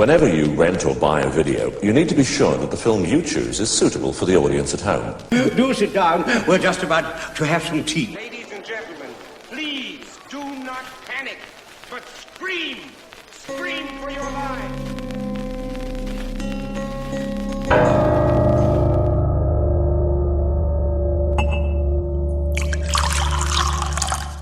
Whenever you rent or buy a video, you need to be sure that the film you choose is suitable for the audience at home. Do sit down. We're just about to have some tea. Ladies and gentlemen, please do not panic, but scream. Scream for your lives.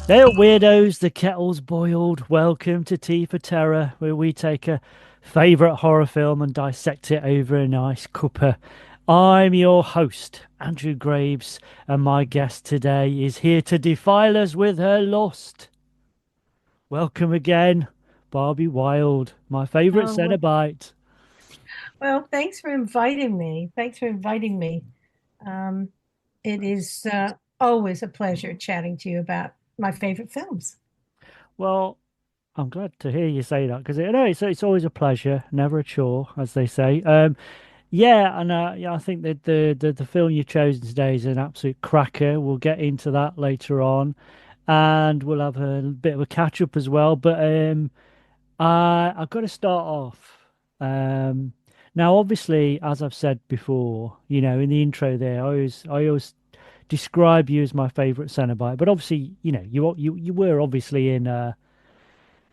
Hey up, weirdos, the kettle's boiled. Welcome to Tea for Terror, where we take a favourite horror film and dissect it over a nice cuppa. I'm your host, Andrew Graves, and my guest today is here to defile us with her lust. Welcome again, Barbie Wilde, my favourite Cenobite. Well, thanks for inviting me. It is always a pleasure chatting to you about my favorite films. Well, I'm glad to hear you say that because it's always a pleasure, never a chore, as they say. I think that the film you've chosen today is an absolute cracker. We'll get into that later on, and we'll have a bit of a catch up as well. But I've got to start off. Now, obviously, as I've said before, in the intro there, I always describe you as my favorite Cenobite, but obviously, you were obviously in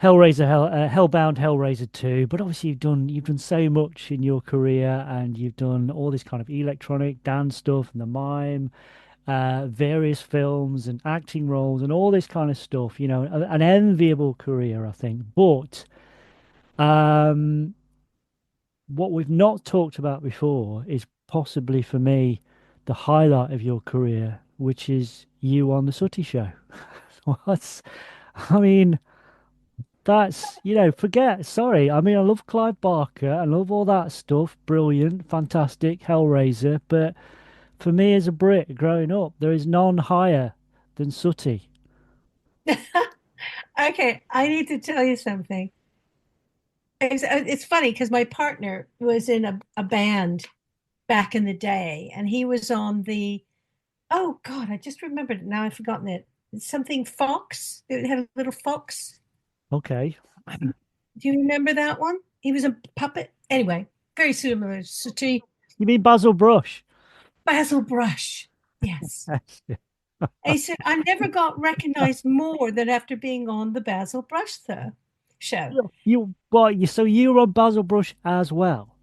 Hellbound, Hellraiser 2, but obviously you've done so much in your career, and you've done all this kind of electronic dance stuff and the mime, various films and acting roles and all this kind of stuff. An enviable career, I think. But what we've not talked about before is possibly for me the highlight of your career, which is you on the Sooty Show. That's sorry. I love Clive Barker. I love all that stuff. Brilliant, fantastic, Hellraiser. But for me as a Brit growing up, there is none higher than Sooty. Okay, I need to tell you something. It's funny because my partner was in a band back in the day, and he was on oh God, I just remembered it now. I've forgotten it. Something Fox. It had a little fox. Okay. Do you remember that one? He was a puppet. Anyway, very similar to You mean Basil Brush? Basil Brush. Yes. He said, I never got recognized more than after being on the Basil Brush show. So you were on Basil Brush as well?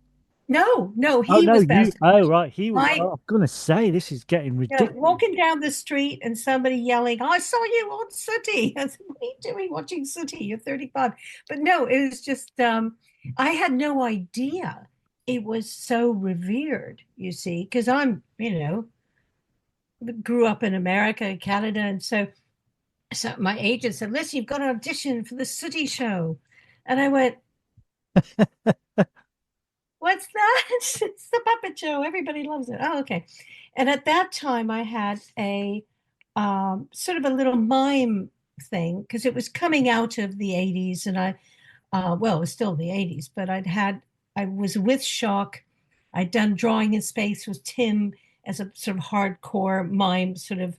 No, he was Basil Brush. Oh, right. He was. I'm going to say, this is getting ridiculous. Walking down the street and somebody yelling, I saw you on Sooty. I said, what are you doing watching Sooty? You're 35. But no, it was just, I had no idea it was so revered, you see, because I'm, grew up in America, Canada. And so my agent said, listen, you've got to audition for the Sooty Show. And I went, what's that? It's the puppet show. Everybody loves it. Oh, okay. And at that time, I had a sort of a little mime thing because it was coming out of the 80s. And it was still the 80s, but I was with Shock. I'd done Drawing in Space with Tim as a sort of hardcore mime sort of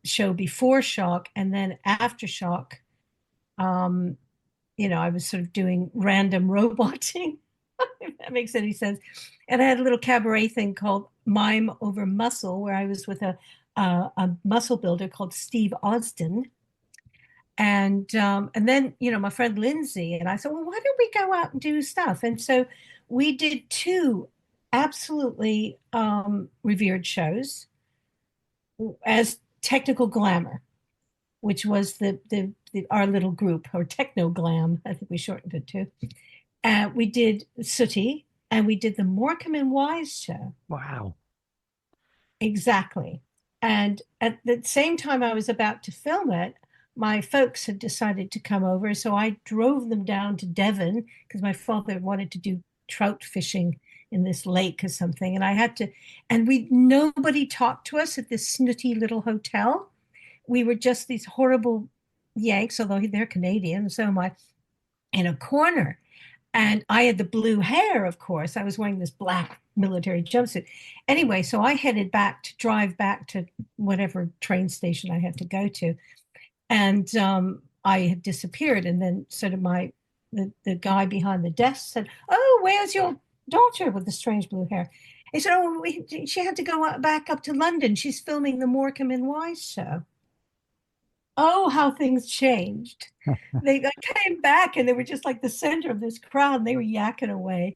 show before Shock. And then after Shock, I was sort of doing random roboting. If that makes any sense. And I had a little cabaret thing called Mime Over Muscle, where I was with a muscle builder called Steve Osden. And then, my friend Lindsay and I said, well, why don't we go out and do stuff? And so we did two absolutely revered shows as Technical Glamour, which was our little group, or Techno Glam, I think we shortened it to. We did Sooty, and we did the Morecambe and Wise show. Wow. Exactly. And at the same time I was about to film it, my folks had decided to come over. So I drove them down to Devon because my father wanted to do trout fishing in this lake or something. And I had to, and nobody talked to us at this snooty little hotel. We were just these horrible Yanks, although they're Canadian. So am I, in a corner. And I had the blue hair, of course. I was wearing this black military jumpsuit. Anyway, so I headed back to drive back to whatever train station I had to go to. And I had disappeared. And then sort of my the guy behind the desk said, "Oh, where's your daughter with the strange blue hair?" He said, "Oh, she had to go back up to London. She's filming the Morecambe and Wise show." Oh, how things changed. They came back and they were just like the center of this crowd. And they were yakking away.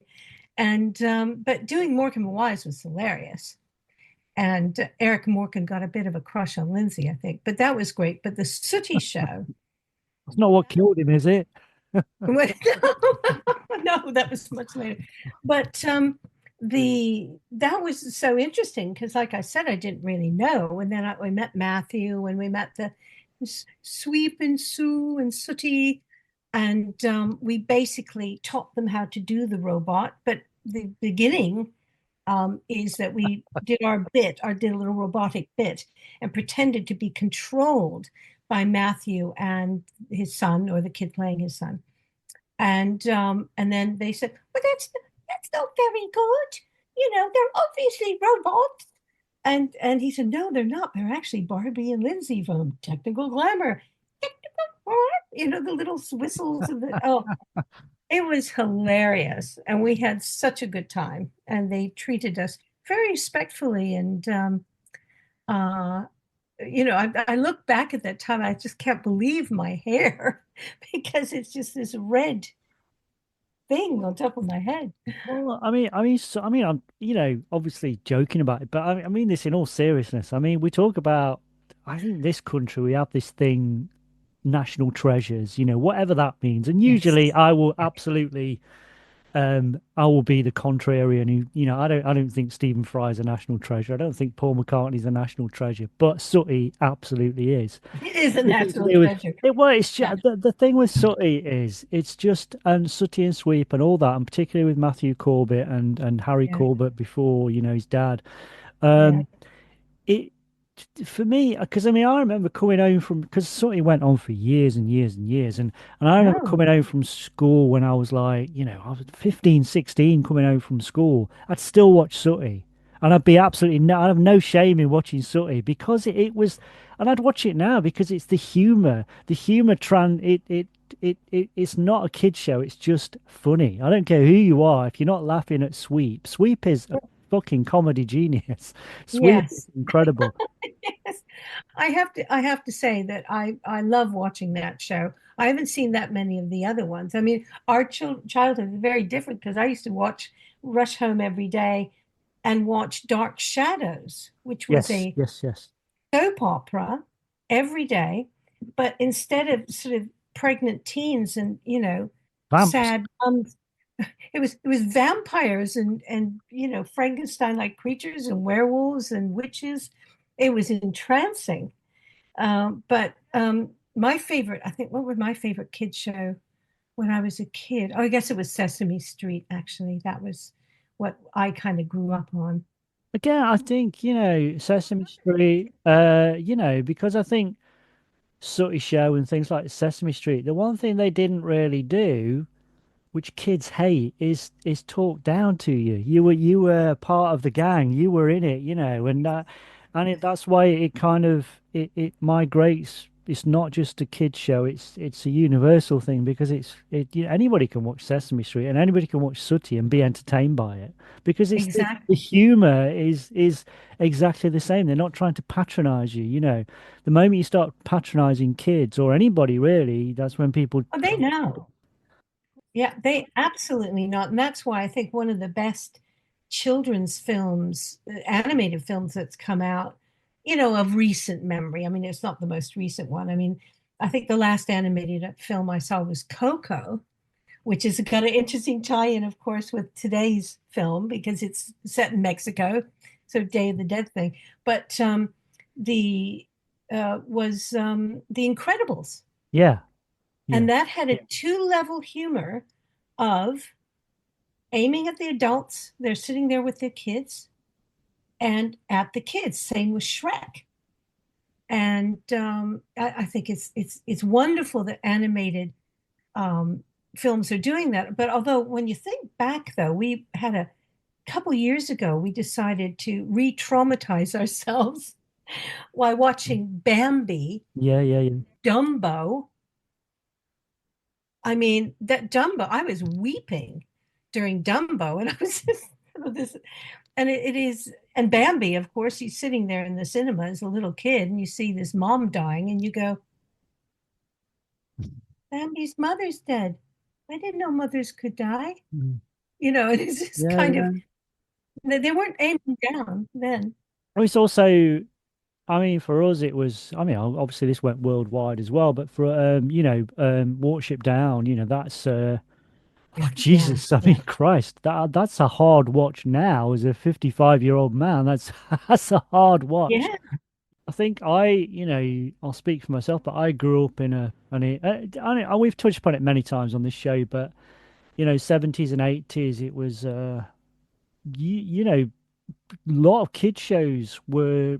And but doing Morecambe and Wise was hilarious. And Eric Morecambe got a bit of a crush on Lindsay, I think. But that was great. But the Sooty show, It's not what killed him, is it? no, that was much later. But the that was so interesting because, like I said, I didn't really know. And then we met Matthew and we met the Sweep and Sue and Sooty, and we basically taught them how to do the robot. But the beginning is that we did our did a little robotic bit, and pretended to be controlled by Matthew and his son, or the kid playing his son. And then they said, "Well, that's not very good. You know, they're obviously robots." And he said, "No, they're not. They're actually Barbie and Lindsay from Technical Glamour." You know, the little whistles of the oh, it was hilarious. And we had such a good time. And they treated us very respectfully. And you know, I look back at that time, I just can't believe my hair because it's just this red thing on top of my head. Well, I'm, obviously joking about it, but I mean this in all seriousness. I mean, we talk about, I think this country, we have this thing, national treasures, whatever that means. And Yes. usually I will absolutely I will be the contrarian who, I don't think Stephen Fry is a national treasure. I don't think Paul McCartney's a national treasure, but Sooty absolutely is. It is a Because national it was treasure. it well, it's Yeah. just the thing with Sooty is it's just and Sooty and Sweep and all that, and particularly with Matthew Corbett and Harry Yeah. Corbett before, his dad. Yeah. Um, it for me, because I remember coming home from, because Sooty went on for years and years and years, and I remember Oh, coming home from school when I was like, I was 15, 16, coming home from school. I'd still watch Sooty, and I'd be absolutely no, I'd have no shame in watching Sooty because it was, and I'd watch it now because it's the humor it's not a kid show. It's just funny. I don't care who you are. If you're not laughing at Sweep, Sweep is a fucking comedy genius. Sweep is yes. incredible. Yes. I have to say that I love watching that show. I haven't seen that many of the other ones. I mean, our childhood is very different because I used to watch Rush Home every day and watch Dark Shadows, which was Yes, a yes, yes. soap opera every day, but instead of sort of pregnant teens and, Vamps. sad it was vampires and Frankenstein like creatures and werewolves and witches. It was entrancing. But my favorite, I think, what was my favorite kid show when I was a kid? Oh, I guess it was Sesame Street, actually. That was what I kind of grew up on. Again, I think, Sesame Street, because I think Sooty Show and things like Sesame Street, the one thing they didn't really do, which kids hate, is talk down to you. You were part of the gang. You were in it, that's why it kind of it migrates. It's not just a kids show. It's a universal thing because anybody can watch Sesame Street and anybody can watch Sooty and be entertained by it because it's the Exactly. humor is exactly the same. They're not trying to patronize you. The moment you start patronizing kids or anybody really, that's when people. Oh, they know. Yeah, they absolutely not. And that's why I think one of the best children's films, animated films that's come out, of recent memory. I mean, it's not the most recent one. I mean, I think the last animated film I saw was Coco, which is got an interesting tie-in, of course, with today's film because it's set in Mexico, so Day of the Dead thing. But the was The Incredibles, Yeah, yeah. and that had a two-level humor of aiming at the adults. They're sitting there with their kids and at the kids. Same with Shrek. And I think it's wonderful that animated films are doing that. But although when you think back, though, we had a couple years ago, we decided to re-traumatize ourselves while Mm. Mm. Mm. Mm. Mm. Mm. Mm. Mm. Mm. Mm. Mm. Mm. Mm. watching Bambi, Dumbo, Yeah, yeah, yeah. I mean, that Dumbo, I was weeping during Dumbo, and I was just this, and it is, and Bambi, of course, he's sitting there in the cinema as a little kid, and you see this mom dying, and you go, Bambi's mother's dead. I didn't know mothers could die. Mm. And it's just Yeah, kind of, yeah. they weren't aiming down then. Oh, it's also, I mean, for us, it was, I mean, obviously this went worldwide as well, but for, Watership Down, that's, oh, Yeah, Jesus, I mean, yeah, Christ, that's a hard watch now as a 55-year-old man. That's a hard watch. yeah, I think I'll speak for myself, but I grew up in we've touched upon it many times on this show, but 70s and 80s, it was, a lot of kid shows they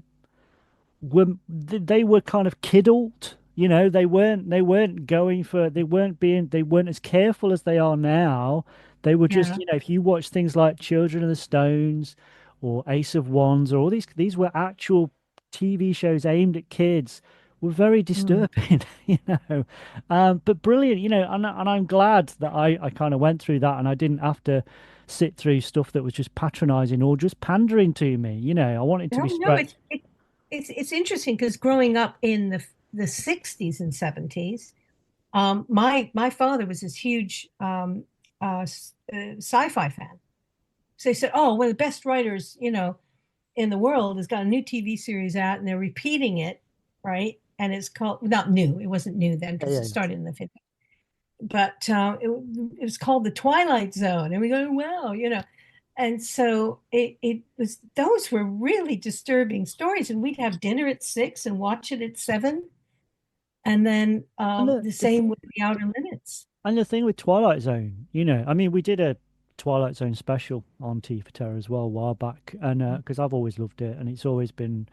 were kind of kiddled. They weren't going for they weren't as careful as they are now. They were just, yeah. if you watch things like Children of the Stones or Ace of Wands or all these were actual TV shows aimed at kids, were very Mm. disturbing, but brilliant, and I'm glad that I kind of went through that and I didn't have to sit through stuff that was just patronizing or just pandering to me. I wanted to No, be no, straight. it's interesting because growing up in the 60s and 70s, my father was this huge sci-fi fan. So they said, "Oh, one of the best writers, in the world has got a new TV series out, and they're repeating it, right? And it's called not new. It wasn't new then Yeah, because it yeah. started in the 50s, but it was called The Twilight Zone, and we go, wow, And so it was those were really disturbing stories, and we'd have dinner at 6 and watch it at 7, and then And the, the the same with The Outer Limits. and the thing with Twilight Zone, I mean, we did a Twilight Zone special on T for Terror as well a while back, and because I've always loved it, and it's always been,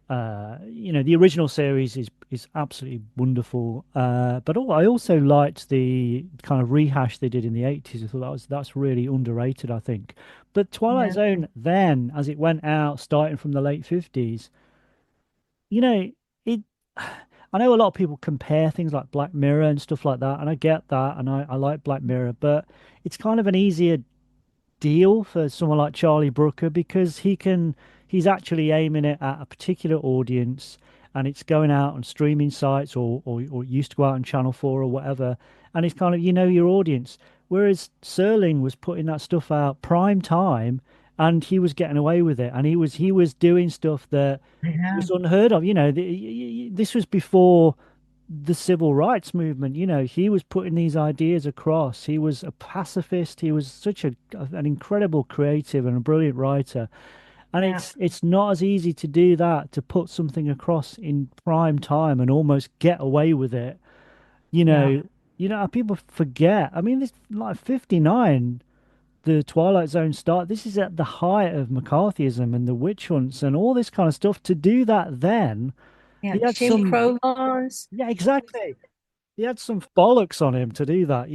the original series is absolutely wonderful. But I also liked the kind of rehash they did in the 80s. I thought that's really underrated, I think. But Twilight Yeah, Zone then, as it went out, starting from the late 50s, you know, it. I know a lot of people compare things like Black Mirror and stuff like that, and I get that, and I like Black Mirror, but it's kind of an easier deal for someone like Charlie Brooker because he's actually aiming it at a particular audience, and it's going out on streaming sites or it used to go out on Channel 4 or whatever, and it's kind of your audience. Whereas Serling was putting that stuff out prime time, and he was getting away with it, and he was doing stuff that yeah, was unheard of. This was before the civil rights movement. He was putting these ideas across. He was a pacifist. He was such an incredible creative and a brilliant writer. And yeah, it's not as easy to do that, to put something across in prime time and almost get away with it. You yeah, know, people forget. I mean, this like 59, the Twilight Zone start. This is at the height of McCarthyism and the witch hunts and all this kind of stuff. To do that then, yeah. he had Jim some, Crow laws. yeah, exactly. He had some bollocks on him to do that.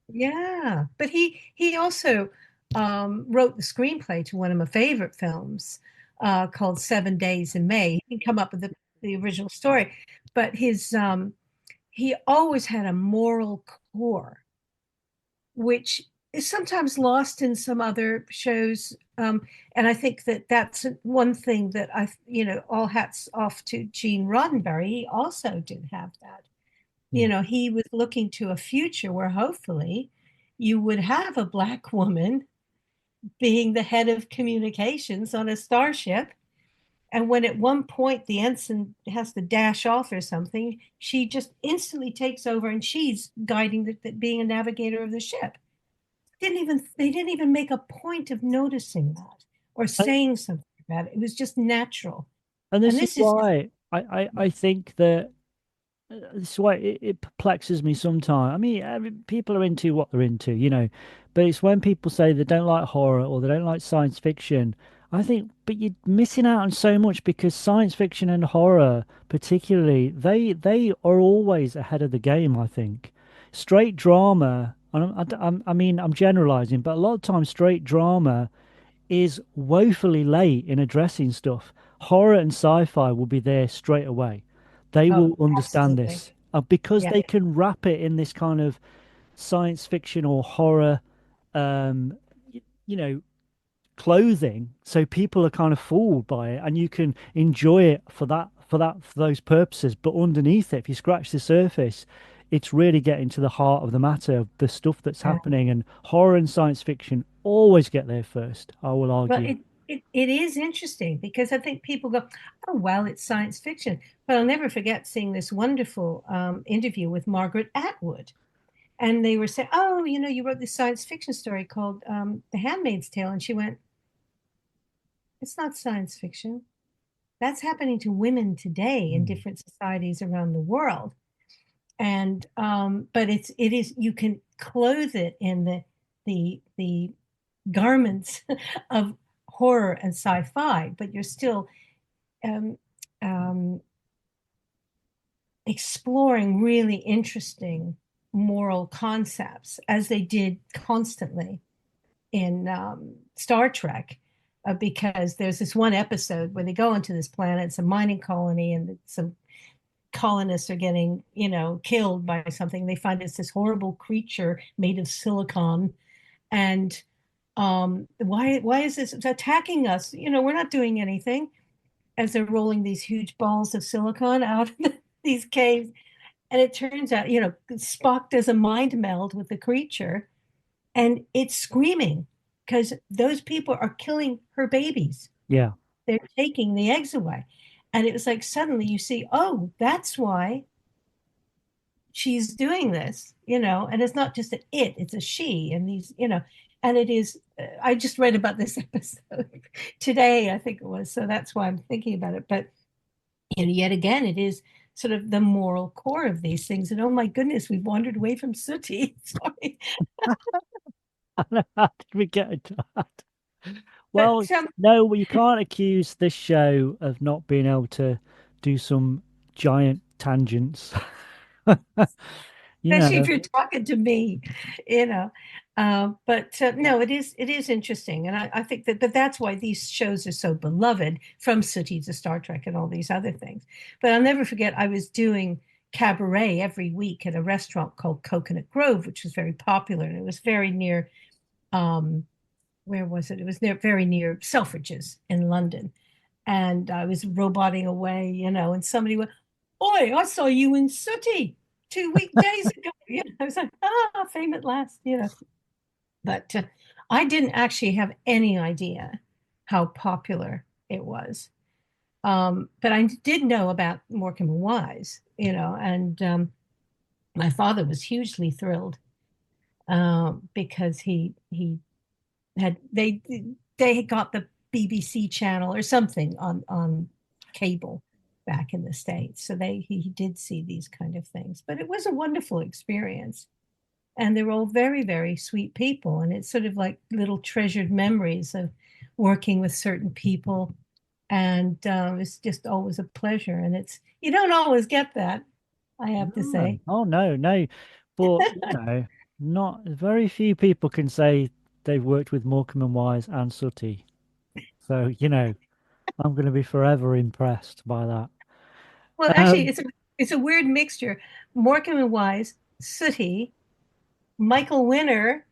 Yeah, but he also wrote the screenplay to one of my favorite films called 7 Days in May. He didn't come up with the original story, but he always had a moral core, which is sometimes lost in some other shows. And I think that that's one thing that all hats off to Gene Roddenberry. He also did have that. Mm. He was looking to a future where hopefully you would have a Black woman being the head of communications on a starship. And when at one point the ensign has to dash off or something, she just instantly takes over and she's guiding being a navigator of the ship. They didn't even make a point of noticing that or And, saying something about it. It was just natural. and And this is this is why I think that this is why it perplexes me sometimes. I mean, people are into what they're into, but it's when people say they don't like horror or they don't like science fiction. I think, but you're missing out on so much because science fiction and horror, particularly, they are always ahead of the game, I think. Straight drama, and I mean, I'm generalizing, but a lot of times straight drama is woefully late in addressing stuff. Horror and sci-fi will be there straight away. They oh, will understand absolutely. this because Yeah. they can wrap it in this kind of. science fiction or horror, you know, clothing, so people are kind of fooled by it, and you can enjoy it for those purposes. But underneath it, if you scratch the surface, it's really getting to the heart of the matter of the stuff that's Yeah. happening. And horror and science fiction always get there first, I will Well, argue. it is interesting because I think people go, oh, well, it's science fiction. But I'll never forget seeing this wonderful interview with Margaret Atwood. And they were saying, oh, you wrote this science fiction story called The Handmaid's Tale. And she went, it's not science fiction. That's happening to women today in Mm. different societies around the world. And but it is you can clothe it in the garments of horror and sci-fi, but you're still um, um, exploring really interesting moral concepts as they did constantly in Star Trek. Because there's this one episode where they go into this planet, it's a mining colony, and some colonists are getting, killed by something. They find it's this horrible creature made of silicon, and why is this attacking us? We're not doing anything. As they're rolling these huge balls of silicon out of these caves, and it turns out, Spock does a mind meld with the creature, and it's screaming because those people are killing her babies. Yeah. They're taking the eggs away. And it was like suddenly you see, oh, that's why she's doing this, and it's not just it's a she, and and it is, I just read about this episode today, I think it was. So that's why I'm thinking about it. But, yet again, it is sort of the moral core of these things. And oh my goodness, we've wandered away from Sooty. Sorry. How did we get into that? But Well, no, well, you can't accuse this show of not being able to do some giant tangents. You especially if know, you're talking to me, you know. But no, it is interesting, and I think but that's why these shows are so beloved, from Sooty to Star Trek and all these other things. But I'll never forget, I was doing cabaret every week at a restaurant called Coconut Grove, which was very popular, and it was very near. Um, where was it? It was very near Selfridges in London, and I was roboting away, and somebody went, "Oi, I saw you in Sooty 2 weekdays ago." I was like, fame at last, But I didn't actually have any idea how popular it was. But I did know about Morecambe and Wise, and my father was hugely thrilled because he had they had got the BBC channel or something on cable back in the States. So he did see these kind of things. But it was a wonderful experience. And they were all very, very sweet people. And it's sort of like little treasured memories of working with certain people. And it's just always a pleasure. And you don't always get that, I have to no. say. Oh no, no. But not very few people can say they've worked with Morecambe and Wise and Sooty. So, I'm going to be forever impressed by that. Well, actually, Um, it's a weird mixture. Morecambe and Wise, Sooty, Michael Winner,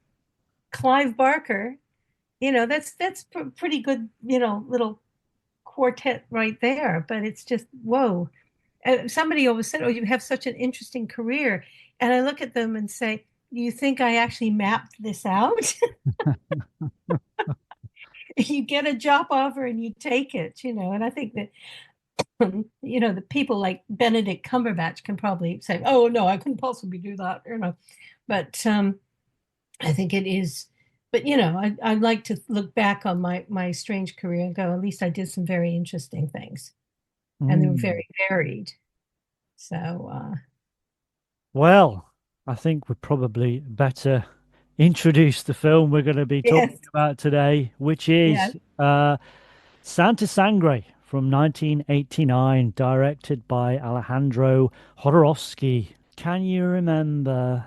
Clive Barker. That's pretty good, little quartet right there. But it's just whoa. Somebody always said, "Oh, you have such an interesting career," and I look at them and say, "Do you think I actually mapped this out?" You get a job offer and you take it, and I think that the people like Benedict Cumberbatch can probably say, "Oh no, I couldn't possibly do that," But I think it is. But I'd like to look back on my strange career and go, at least I did some very interesting things, and they were mm. very varied. So Well, I think we probably better introduce the film we're going to be talking yes, about today, which yes, is Santa Sangre from 1989, directed by Alejandro Jodorowsky. Can you remember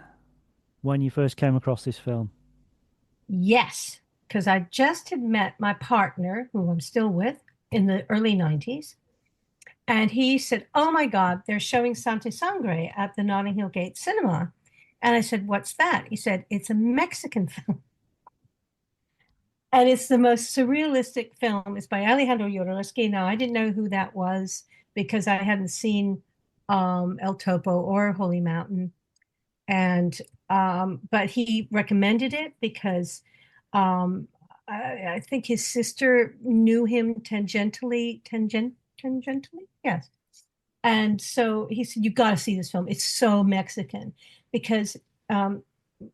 when you first came across this film? yes, because I just had met my partner, who I'm still with, in the early 90s. And he said, "Oh my God, they're showing Santa Sangre at the Notting Hill Gate Cinema." And I said, "What's that?" He said, "It's a Mexican film." And it's the most surrealistic film. It's by Alejandro Jodorowsky. Now, I didn't know who that was because I hadn't seen El Topo or Holy Mountain. And but he recommended it because um, I think his sister knew him tangentially, yes. And so he said, "You got to see this film. It's so Mexican," because um,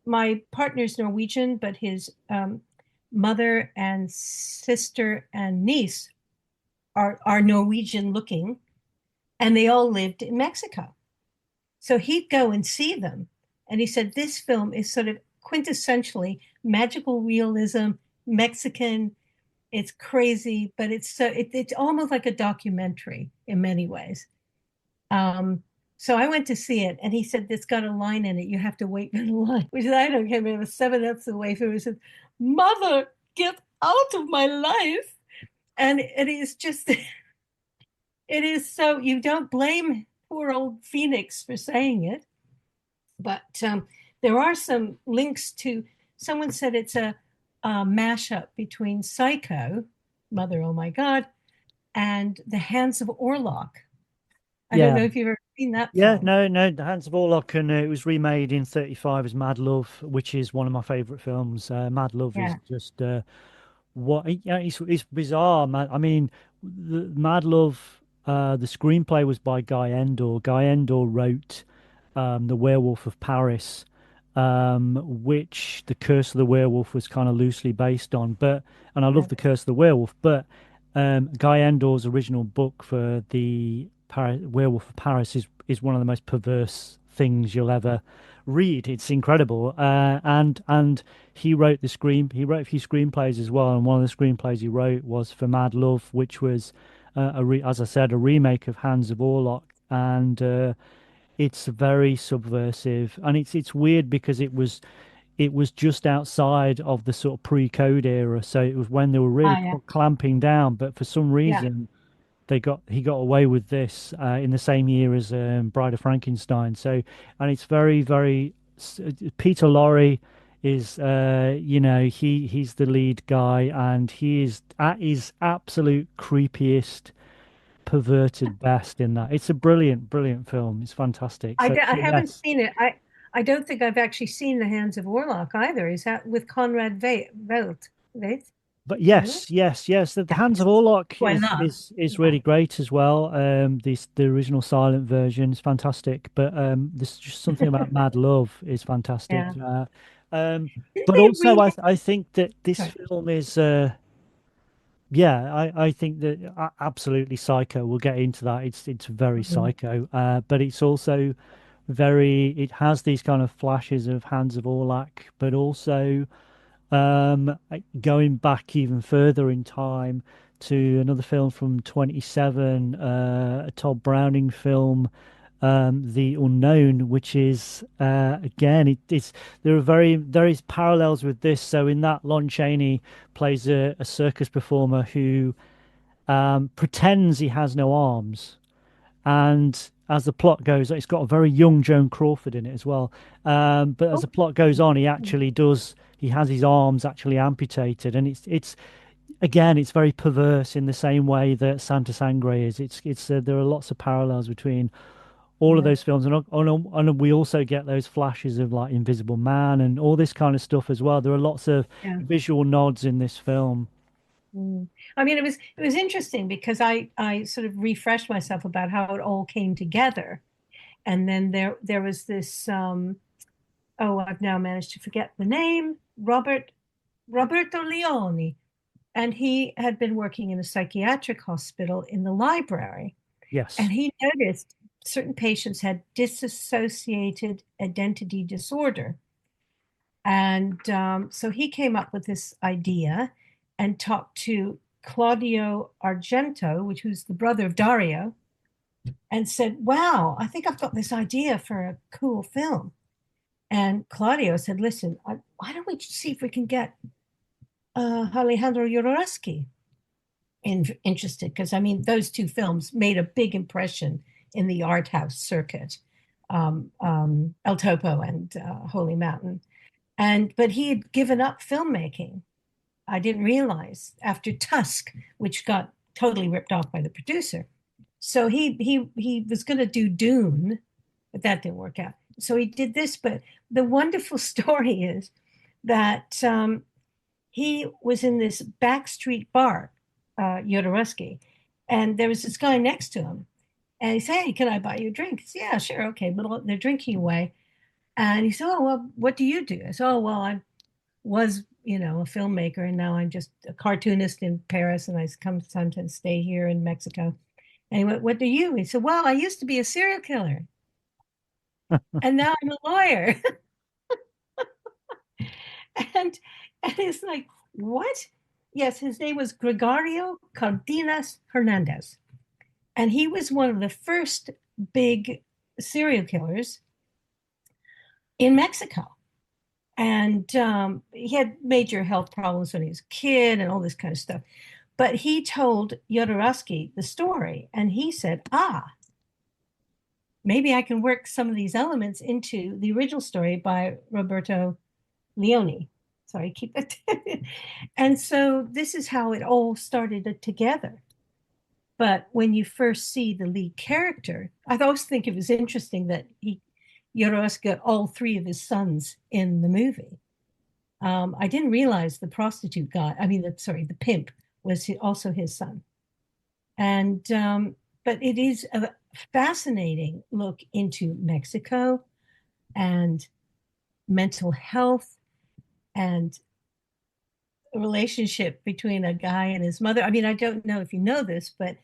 my partner's Norwegian, but his mother and sister and niece are Norwegian looking, and they all lived in Mexico. So he'd go and see them. And he said, this film is sort of quintessentially magical realism, Mexican. It's crazy, but it's almost like a documentary in many ways. So I went to see it, and he said, "It's got a line in it. You have to wait for the line," which I don't care. I was 7 minutes away from it. He said, "Mother, get out of my life." And it is just, it is so, you don't blame poor old Phoenix for saying it. But there are some links to, someone said it's a mashup between Psycho, Mother, oh my God, and The Hands of Orlok. I don't Yeah. know if you've ever seen that Yeah, film. no, The Hands of Orlok, and it was remade in 35 as Mad Love, which is one of my favorite films. Mad Love is Yeah. just what yeah, it's bizarre, man. I mean, the Mad Love, the screenplay was by Guy Endor. Guy Endor wrote The Werewolf of Paris, which The Curse of the Werewolf was kind of loosely based on. And I love The Curse of the Werewolf, but Guy Endor's original book for the Werewolf of Paris is one of the most perverse things you'll ever read. It's incredible, and he wrote he wrote a few screenplays as well, and one of the screenplays he wrote was for Mad Love, which was as I said, a remake of Hands of Orlok, and it's very subversive, and it's weird because it was just outside of the sort of pre-code era, so it was when they were really Ah, yeah. clamping down, but for some Yeah. reason he got away with this in the same year as Bride of Frankenstein. So, and it's Peter Lorre is he's the lead guy, and he is at his absolute creepiest, perverted best in that. It's a brilliant film. It's fantastic. I So haven't yes. seen it. I don't think I've actually seen The Hands of Orlok either. Is that with Conrad Veidt? Veidt? But Veidt? yes. The Yeah. Hands of Orlok Who I love. is Yeah. really great as well. The original silent version is fantastic, but there's just something about Mad Love is fantastic. Yeah. Um, Didn't but they also remake? I think that this Sorry. film is I think that absolutely Psycho. We'll get into that. It's very Mhm. psycho, but it's also it has these kind of flashes of Hands of Orlok, but also going back even further in time to another film from 27, a Todd Browning film, The Unknown, which is again, it's there are there is parallels with this. So in that, Lon Chaney plays a circus performer who pretends he has no arms, and as the plot goes, it's got a very young Joan Crawford in it as well. But as Oh, the plot goes on, he actually does. He has his arms actually amputated, and it's again, it's very perverse in the same way that Santa Sangre is. It's there are lots of parallels between all of yeah. those films, and we also get those flashes of like Invisible Man and all this kind of stuff as well. There are lots of Yeah. visual nods in this film. Mm. I mean, it was interesting because I sort of refreshed myself about how it all came together, and then there was this oh, I've now managed to forget the name, Roberto Leone, and he had been working in a psychiatric hospital in the library, and Yes. he noticed certain patients had dissociated identity disorder. And so he came up with this idea and talked to Claudio Argento, which was the brother of Dario, and said, "Wow, I think I've got this idea for a cool film." And Claudio said, "Listen, why don't we see if we can get Alejandro Jodorowsky interested?" Because I mean, those two films made a big impression in the art house circuit. El Topo and Holy Mountain. And but he had given up filmmaking. I didn't realize after Tusk, which got totally ripped off by the producer. So he was going to do Dune, but that didn't work out. So he did this. But the wonderful story is that he was in this backstreet bar, Jodorowsky, and there was this guy next to him, and he said, "Hey, can I buy you a drink?" He said, "Yeah, sure, okay." But they're drinking away, and he said, "Oh, well, what do you do?" I said, "Oh, well, I was, a filmmaker, and now I'm just a cartoonist in Paris, and I come sometimes stay here in Mexico." And he went, "What do you?" He said, "Well, I used to be a serial killer, and now I'm a lawyer." and and it's like, what? Yes, his name was Gregorio Cardenas Hernandez, and he was one of the first big serial killers in Mexico. And he had major health problems when he was a kid and all this kind of stuff. But he told Jodorowsky the story, and he said, maybe I can work some of these elements into the original story by Roberto Leone. Sorry, keep it. And so this is how it all started together. But when you first see the lead character, I always think it was interesting that Jodorowsky got all three of his sons in the movie. I didn't realize the prostitute guy, the pimp was also his son. And but it is a fascinating look into Mexico and mental health and a relationship between a guy and his mother. I mean, I don't know if you know this, but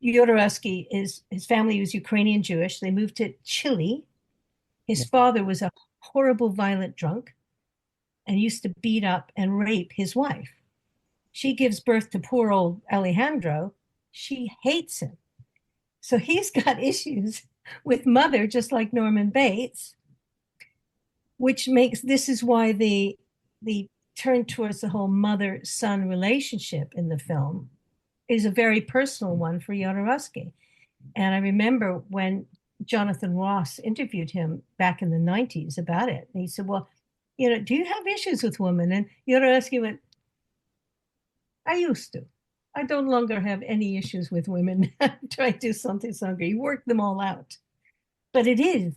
Jodorowsky his family was Ukrainian Jewish. They moved to Chile. His father was a horrible, violent drunk and used to beat up and rape his wife. She gives birth to poor old Alejandro. She hates him. So he's got issues with mother, just like Norman Bates, which makes this is why the turn towards the whole mother-son relationship in the film is a very personal one for Jodorowsky. And I remember when Jonathan Ross interviewed him back in the 90s about it. And he said, well, do you have issues with women? And Jodorowsky went, I used to. I don't longer have any issues with women. Try to do something Sangre. You work them all out. But it is.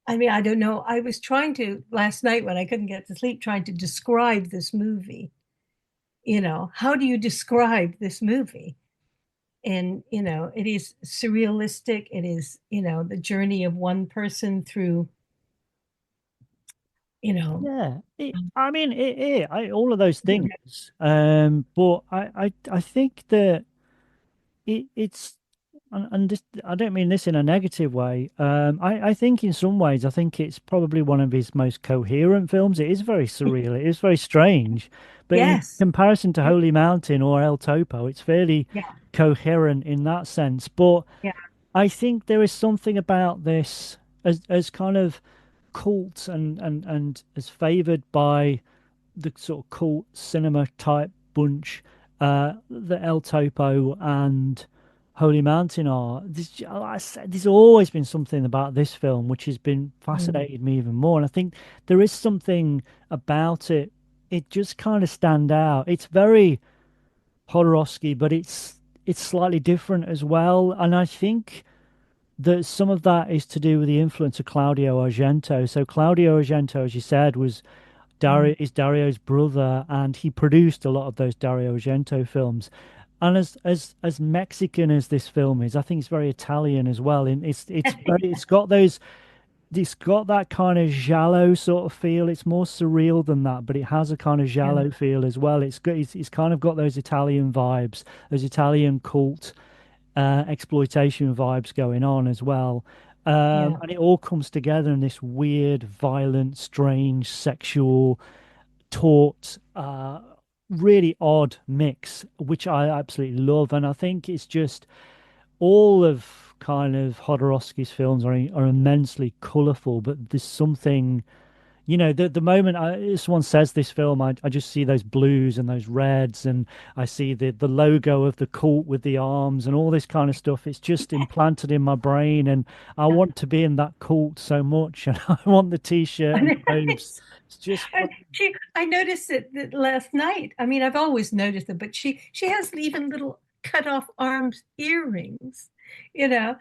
I mean, I don't know. I was trying to, last night when I couldn't get to sleep, trying to describe this movie. How do you describe this movie? And, it is surrealistic. It is, the journey of one person through, Yeah, all of those things. But I think that it's and this, I don't mean this in a negative way. I think in some ways, I think it's probably one of his most coherent films. It is very surreal. It is very strange, but in yes. comparison to Holy Mountain or El Topo, it's fairly Yeah. coherent in that sense. But Yeah. I think there is something about this as kind of cult and as favored by the sort of cult cinema type bunch that El Topo and Holy Mountain are. Like I said, there's always been something about this film which has been fascinated me even more. And I think there is something about it. It just kind of stand out. It's very Jodorowsky, but it's slightly different as well. And I think that some of that is to do with the influence of Claudio Argento. So Claudio Argento, as you said, was Dario's brother, and he produced a lot of those Dario Argento films. And as Mexican as this film is, I think it's very Italian as well. And it's got that kind of giallo sort of feel. It's more surreal than that, but it has a kind of Yeah. giallo feel as well. It's kind of got those Italian vibes, those Italian cult exploitation vibes going on as well. Yeah. And it all comes together in this weird, violent, strange, sexual, taut, really odd mix, which I absolutely love. And I think it's just all of kind of Jodorowsky's films are immensely colourful, but there's something, the moment someone says this film, I just see those blues and those reds, and I see the logo of the cult with the arms and all this kind of stuff. It's just implanted in my brain, and I Yeah. want to be in that cult so much, and I want the t-shirt and the robes. It's just I noticed it that last night. I mean, I've always noticed it, but she has even little cut off arms earrings, you know,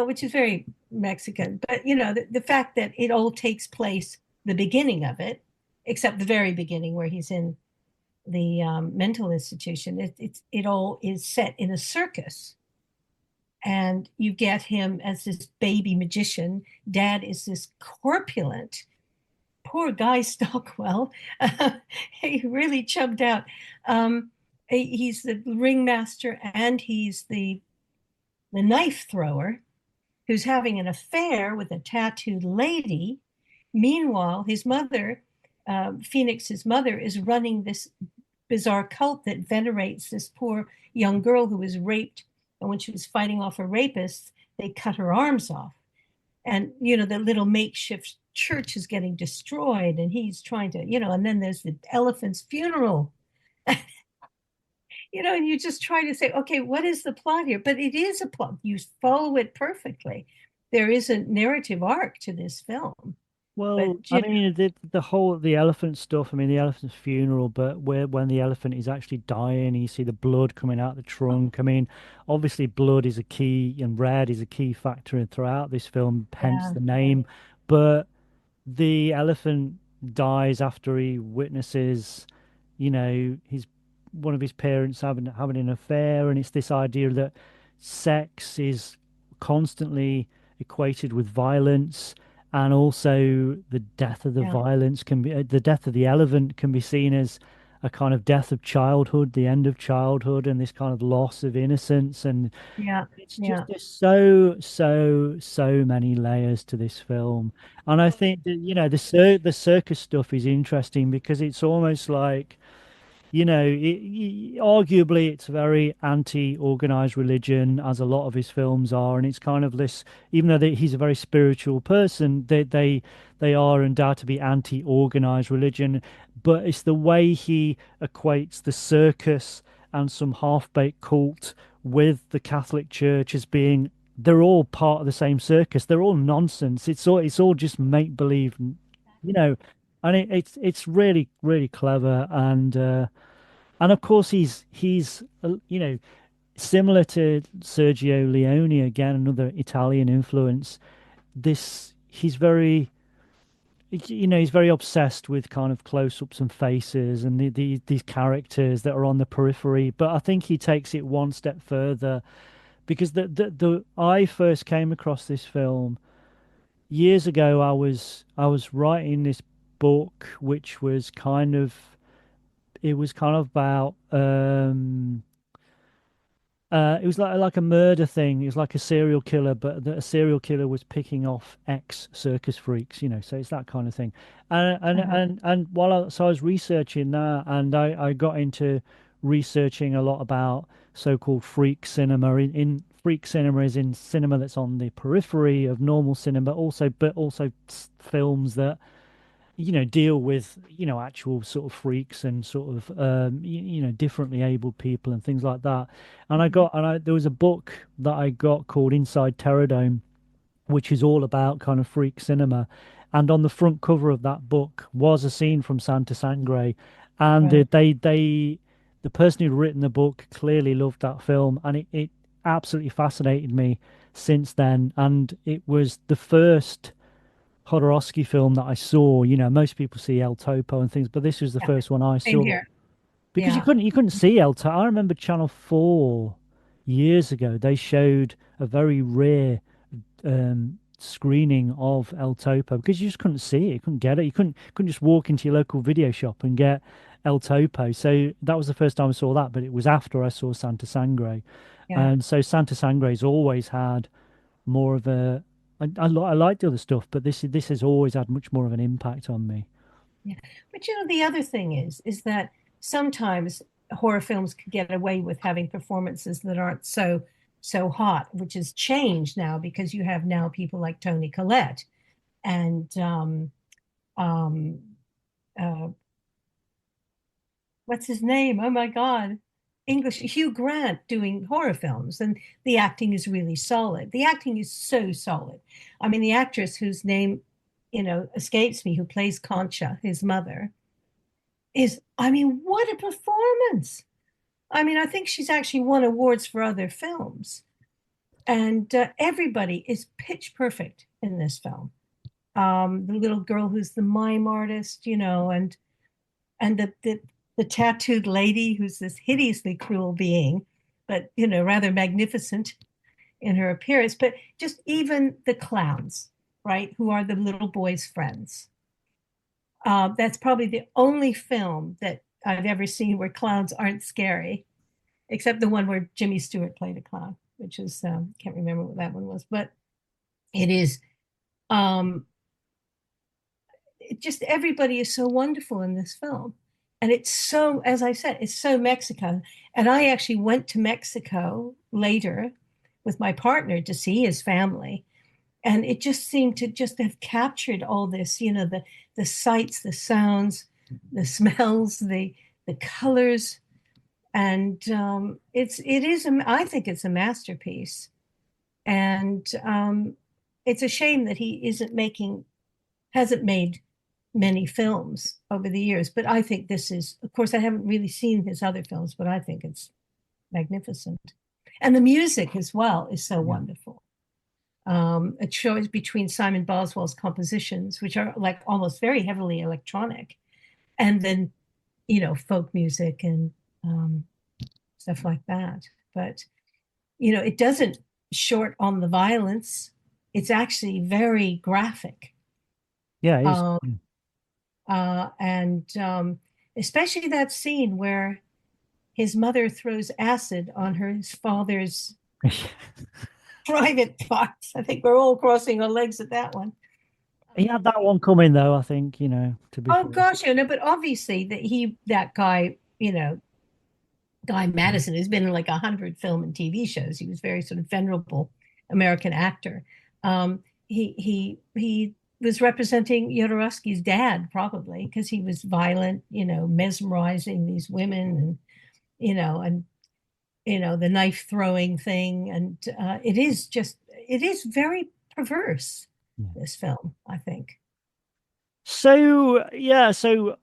which is very Mexican. But the fact that it all takes place the beginning of it, except the very beginning where he's in the mental institution, it all is set in a circus, and you get him as this baby magician. Dad is this corpulent poor guy Stockwell. He really chubbed out. He's the ringmaster and he's the knife thrower who's having an affair with a tattooed lady. Meanwhile, his mother, Phoenix's mother, is running this bizarre cult that venerates this poor young girl who was raped. And when she was fighting off a rapist, they cut her arms off. And, the little makeshift church is getting destroyed, and he's trying to, and then there's the elephant's funeral. And you just try to say, okay, what is the plot here? But it is a plot. You follow it perfectly. There is a narrative arc to this film. well, But, I mean, the elephant stuff. I mean, the elephant's funeral, but when the elephant is actually dying, you see the blood coming out the trunk. I mean, obviously, blood is a key, and red is a key factor throughout this film, hence yeah, the name. But the elephant dies after he witnesses, his one of his parents having an affair, and it's this idea that sex is constantly equated with violence, and also the death of the yeah, violence can be the death of the elephant can be seen as a kind of death of childhood, the end of childhood, and this kind of loss of innocence. And yeah, it's just yeah. there's so many layers to this film. And I think that the circus stuff is interesting because it's almost like, arguably it's very anti-organized religion, as a lot of his films are, and it's kind of this, even though he's a very spiritual person, they are undoubtedly anti-organized religion, but it's the way he equates the circus and some half-baked cult with the Catholic Church as being, they're all part of the same circus. They're all nonsense. It's all just make believe, you know, and it's really really clever, and of course he's similar to Sergio Leone, again another Italian influence. This he's very obsessed with kind of close-ups and faces and these characters that are on the periphery. But I think he takes it one step further because the I first came across this film years ago. I was writing this book, which was kind of it was kind of about it was like a murder thing. It was like a serial killer, but a serial killer was picking off ex circus freaks, so it's that kind of thing. Uh-huh. And so I was researching that, and I got into researching a lot about so-called freak cinema. In freak cinema is in cinema that's on the periphery of normal cinema, but also films that deal with, actual sort of freaks and sort of, differently abled people and things like that. And there was a book that I got called Inside Terrordome, which is all about kind of freak cinema. And on the front cover of that book was a scene from Santa Sangre. And Right. the person who'd written the book clearly loved that film. And it absolutely fascinated me since then. And it was the first Jodorowsky film that I saw. Most people see El Topo and things, but this was the Yeah. first one I Same saw here. because you Yeah. couldn't you couldn't see El Topo. I remember Channel 4 years ago, they showed a very rare screening of El Topo because you just couldn't see it, you couldn't get it, you couldn't just walk into your local video shop and get El Topo. So that was the first time I saw that, but it was after I saw Santa Sangre. Yeah. And so Santa Sangre's always had more of a I like the other stuff, but this has always had much more of an impact on me. Yeah. But the other thing is that sometimes horror films could get away with having performances that aren't so hot, which has changed now because you have now people like Toni Collette and um, uh, what's his name? Oh my God. English Hugh Grant doing horror films, and the acting is really solid. The acting is so solid. I mean, the actress whose name, escapes me, who plays Concha, his mother, I mean, what a performance. I mean, I think she's actually won awards for other films. And everybody is pitch perfect in this film. The little girl who's the mime artist, and the tattooed lady who's this hideously cruel being, but rather magnificent in her appearance. But just even the clowns, right, who are the little boy's friends. That's probably the only film that I've ever seen where clowns aren't scary, except the one where Jimmy Stewart played a clown, which is can't remember what that one was, but it is. Just everybody is so wonderful in this film. And it's so, as I said, it's so Mexican. And I actually went to Mexico later with my partner to see his family. And it just seemed to just have captured all this, the sights, the sounds, the smells, the colors. And I think it's a masterpiece. And it's a shame that he hasn't made many films over the years, but I think this is, of course, I haven't really seen his other films, but I think it's magnificent. And the music as well is so wonderful. A choice between Simon Boswell's compositions, which are like almost very heavily electronic, and then, folk music and stuff like that. But, it doesn't short on the violence. It's actually very graphic. Yeah, it is. And especially that scene where his mother throws acid on his father's private parts. I think we're all crossing our legs at that one. He had that one coming though, I think, to be Oh fair. gosh, but obviously that guy, Guy Madison, has been in like 100 film and TV shows. He was very sort of venerable American actor. He was representing Jodorowsky's dad, probably, because he was violent, mesmerizing these women, and the knife throwing thing, and it is very perverse. This film, I think. So yeah,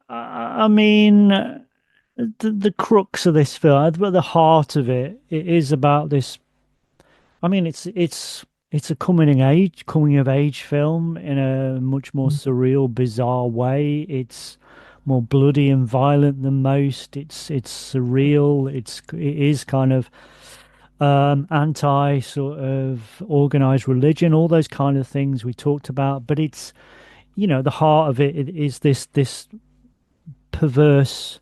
I mean, the crux of this film, at the heart of it, it is about this. I mean, it's a coming of age film in a much more surreal, bizarre way. It's more bloody and violent than most. It's surreal. It is kind of anti sort of organized religion, all those kind of things we talked about. But it's, the heart of it is this perverse,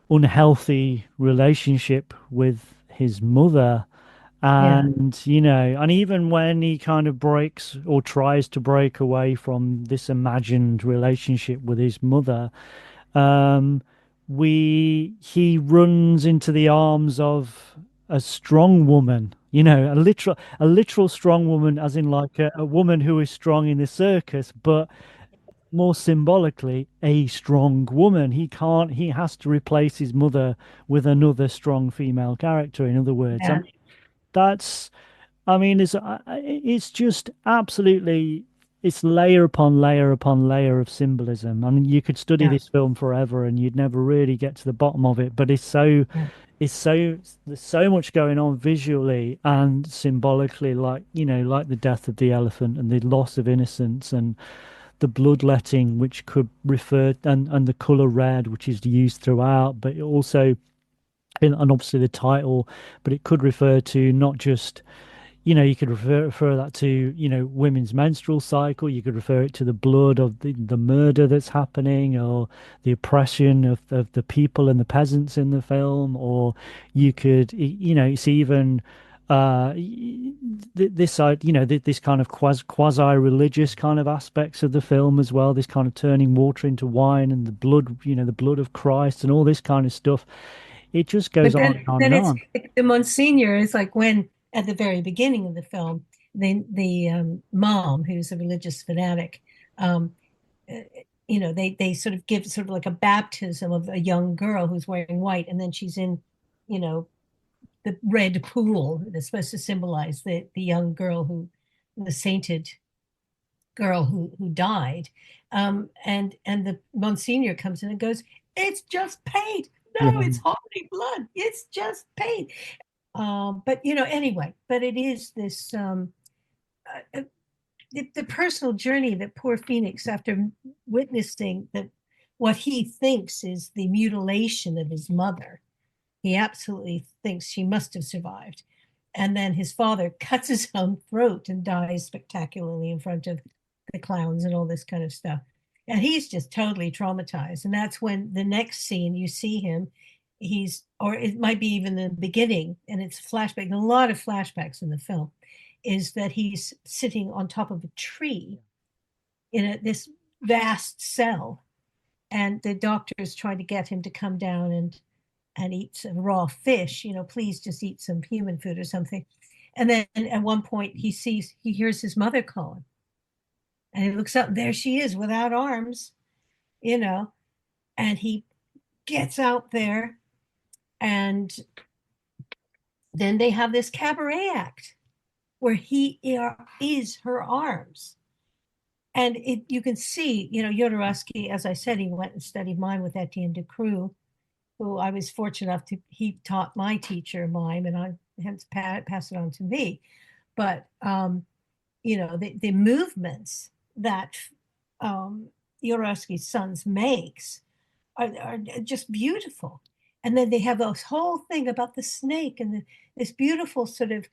unhealthy relationship with his mother. Yeah, And even when he kind of breaks or tries to break away from this imagined relationship with his mother, um, he runs into the arms of a strong woman, a literal strong woman, as in like a woman who is strong in the circus, but more symbolically, a strong woman. He has to replace his mother with another strong female character, in other words. yeah, That's, I mean, it's just absolutely, it's layer upon layer upon layer of symbolism. I mean, you could study yeah, this film forever and you'd never really get to the bottom of it, but yeah. there's so much going on visually and symbolically, like, like the death of the elephant and the loss of innocence and the bloodletting, which could refer, and the color red, which is used throughout, but it also, and obviously the title, but it could refer to not just, you could refer that to, women's menstrual cycle. You could refer it to the blood of the murder that's happening, or the oppression of the people and the peasants in the film. Or you could, it's even this side, this kind of quasi-religious kind of aspects of the film as well. This kind of turning water into wine and the blood, the blood of Christ and all this kind of stuff. It just goes But on then, and on then and it's on. the Monsignor is like when at the very beginning of the film, the mom, who's a religious fanatic, um, they sort of give sort of like a baptism of a young girl who's wearing white, and then she's in, the red pool that's supposed to symbolize the young girl the sainted girl who died. And the Monsignor comes in and goes, "It's just paint. No, Yeah. it's holy blood. It's just paint." But anyway, but it is this the personal journey that poor Phoenix, after witnessing what he thinks is the mutilation of his mother, he absolutely thinks she must have survived. And then his father cuts his own throat and dies spectacularly in front of the clowns and all this kind of stuff. And he's just totally traumatized. And that's when the next scene you see him, or it might be even the beginning, and it's flashback, a lot of flashbacks in the film, is that he's sitting on top of a tree in this vast cell. And the doctor is trying to get him to come down and eat some raw fish, please just eat some human food or something. And then at one point he hears his mother calling. And he looks up, and there she is without arms, and he gets out there, and then they have this cabaret act where he is her arms. And you can see, Jodorowsky, as I said, he went and studied mime with Etienne Ducreux, who I was fortunate enough he taught my teacher mime, and I had to pass it on to me. But, the movements that Jodorowsky's sons makes are just beautiful. And then they have this whole thing about the snake and this beautiful sort of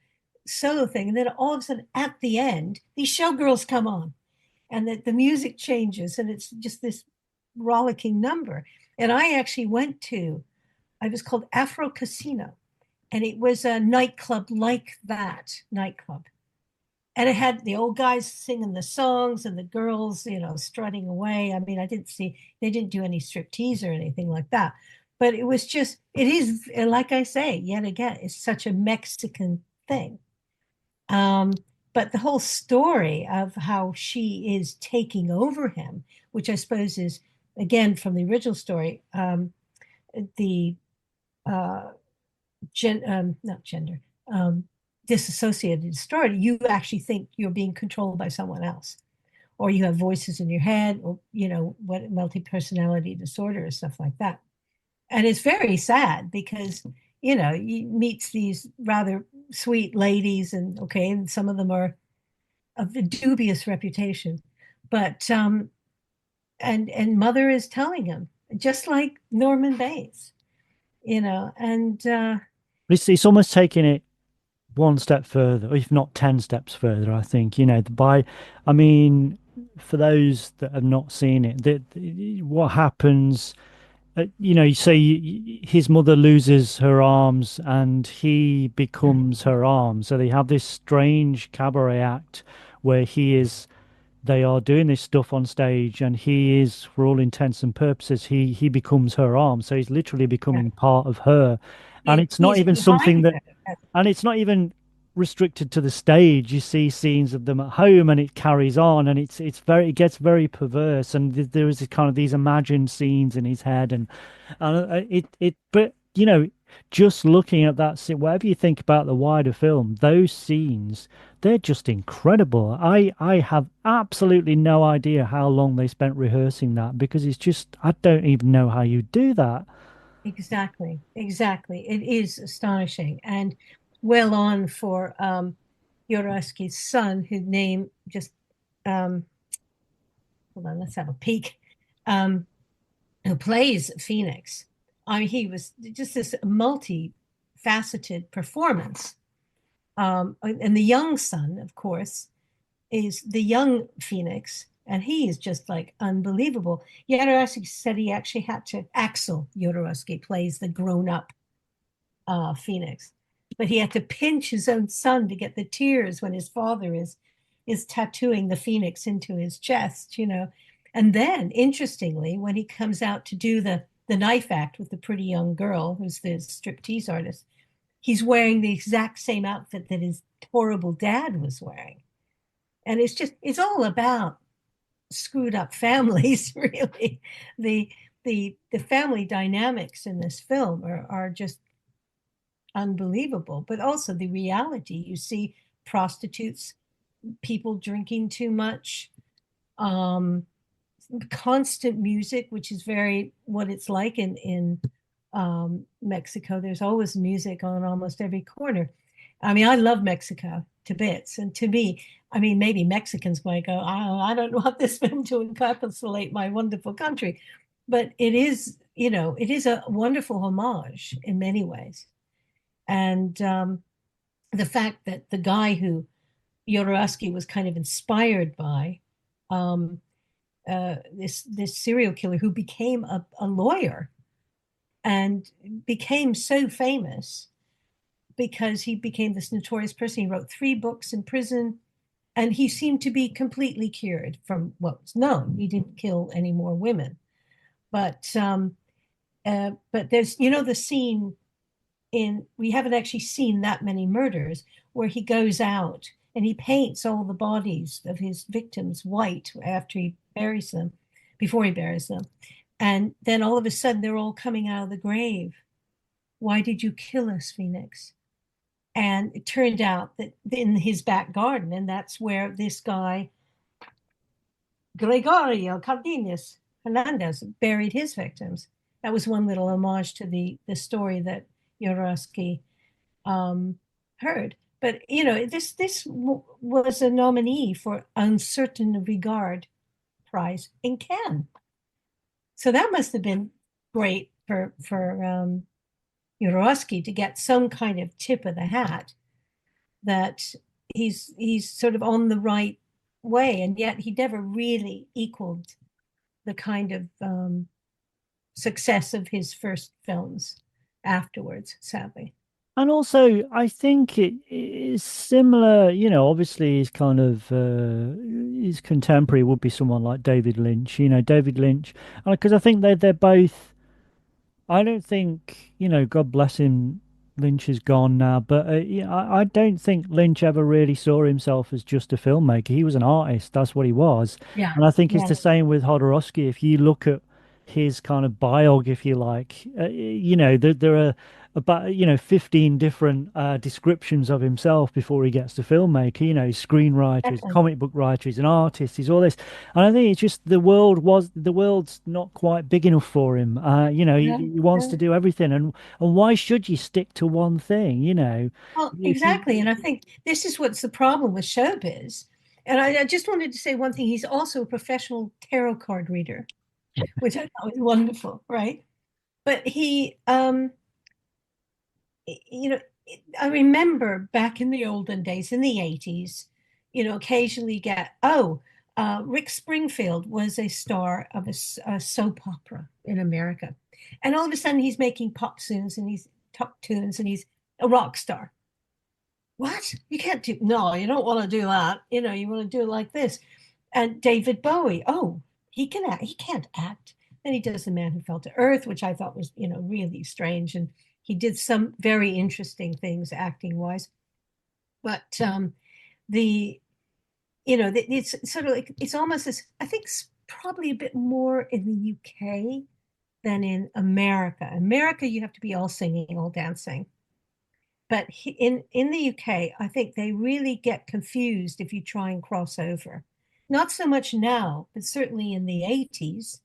solo thing. And then all of a sudden at the end, these showgirls come on, and the music changes, and it's just this rollicking number. And I actually it was called Afro Casino, and it was a nightclub like that nightclub. And it had the old guys singing the songs and the girls, strutting away. I mean, they didn't do any striptease or anything like that. But it is, like I say, yet again, it's such a Mexican thing. But the whole story of how she is taking over him, which I suppose is, again, from the original story, the not gender, disassociated story, you actually think you're being controlled by someone else, or you have voices in your head, or what multi-personality disorder or stuff like that. And it's very sad because he meets these rather sweet ladies, and some of them are of a dubious reputation, but and mother is telling him, just like Norman Bates, and It's almost taking it one step further, if not 10 steps further, I think. I mean, for those that have not seen it, what happens, you say his mother loses her arms and he becomes her arm. So they have this strange cabaret act where they are doing this stuff on stage, and he is, for all intents and purposes, he becomes her arm. So he's literally becoming part of her. And it's not even something that, and it's not even restricted to the stage. You see scenes of them at home, and it carries on, and it gets very perverse, and there is kind of these imagined scenes in his head, and but just looking at that scene, whatever you think about the wider film, those scenes, they're just incredible. I have absolutely no idea how long they spent rehearsing that, because it's just, I don't even know how you do that. Exactly. It is astonishing, and well on for Jodorowsky's son, whose name just hold on, let's have a peek. Who plays Phoenix. I mean, he was just this multi-faceted performance. And the young son, of course, is the young Phoenix, and he is just like unbelievable. Jodorowsky said he actually had to, Axel Jodorowsky plays the grown-up Phoenix, but he had to pinch his own son to get the tears when his father is tattooing the Phoenix into his chest, And then, interestingly, when he comes out to do the knife act with the pretty young girl, who's the striptease artist, he's wearing the exact same outfit that his horrible dad was wearing. And it's all about screwed up families, really. The the family dynamics in this film are just unbelievable, but also the reality. You see prostitutes, people drinking too much, um, constant music, which is very what it's like in Mexico. There's always music on almost every corner. I mean, I love Mexico to bits, and to me, I mean, maybe Mexicans might go, I don't want this film to encapsulate my wonderful country, but it is, it is a wonderful homage in many ways. And the fact that the guy who Jodorowsky was kind of inspired by, um, this serial killer who became a lawyer and became so famous because he became this notorious person. He wrote 3 books in prison, and he seemed to be completely cured from what was known. He didn't kill any more women, but there's the scene in we haven't actually seen that many murders where he goes out and he paints all the bodies of his victims white after he buries them, before he buries them. And then all of a sudden they're all coming out of the grave. Why did you kill us, Phoenix? And it turned out that in his back garden, and that's where this guy, Gregorio Cardenas Hernandez, buried his victims. That was one little homage to the story that Jodorowsky heard. But this was a nominee for Uncertain Regard Prize in Cannes. So that must have been great for Jodorowsky to get some kind of tip of the hat that he's sort of on the right way, and yet he never really equaled the kind of success of his first films afterwards, sadly. And also, I think it is similar, obviously his kind of his contemporary would be someone like David Lynch, David Lynch, because I think they're both. I don't think, God bless him, Lynch is gone now, but yeah, I don't think Lynch ever really saw himself as just a filmmaker. He was an artist, that's what he was. Yeah, And I think it's yeah, the same with Jodorowsky. If you look at his kind of biog, if you like, there are about, 15 different descriptions of himself before he gets to filmmaker. Screenwriter, he's a exactly. comic book writer, he's an artist, he's all this. And I think it's just the world's not quite big enough for him. Yeah, He wants to yeah. do everything, and why should you stick to one thing? Well, If you exactly. And I think this is what's the problem with showbiz. And I just wanted to say one thing. He's also a professional tarot card reader, which I thought was wonderful, right? But you know, I remember back in the olden days, in the 80s, occasionally Rick Springfield was a star of a soap opera in America. And all of a sudden he's making pop tunes and he's a rock star. What? You can't do, no, you don't want to do that. You want to do it like this. And David Bowie, oh, he can act, he can't act. Then he does The Man Who Fell to Earth, which I thought was, really strange. And he did some very interesting things acting wise. But the, it's sort of like, it's almost as, I think it's probably a bit more in the UK than in America. America, you have to be all singing, all dancing. But in the UK, I think they really get confused if you try and cross over. Not so much now, but certainly in the 80s.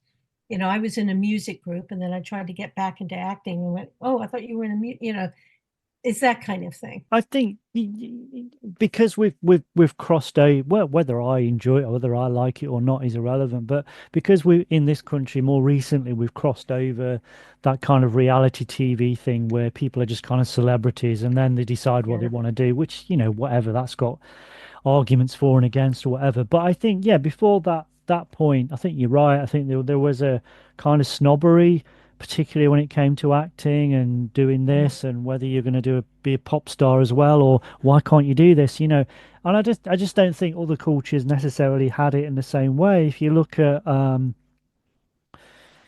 I was in a music group and then I tried to get back into acting and went, oh, I thought you were in it's that kind of thing. I think because we've crossed over, well, whether I enjoy it or whether I like it or not is irrelevant. But because we in this country more recently we've crossed over that kind of reality TV thing where people are just kind of celebrities and then they decide what they Yeah. want to do, which whatever that's got arguments for and against or whatever. But I think yeah, before that point, I think you're right. I think there was a kind of snobbery particularly when it came to acting and doing Yeah. this and whether you're going to be a pop star as well or why can't you do this and I just don't think other cultures necessarily had it in the same way. If you look at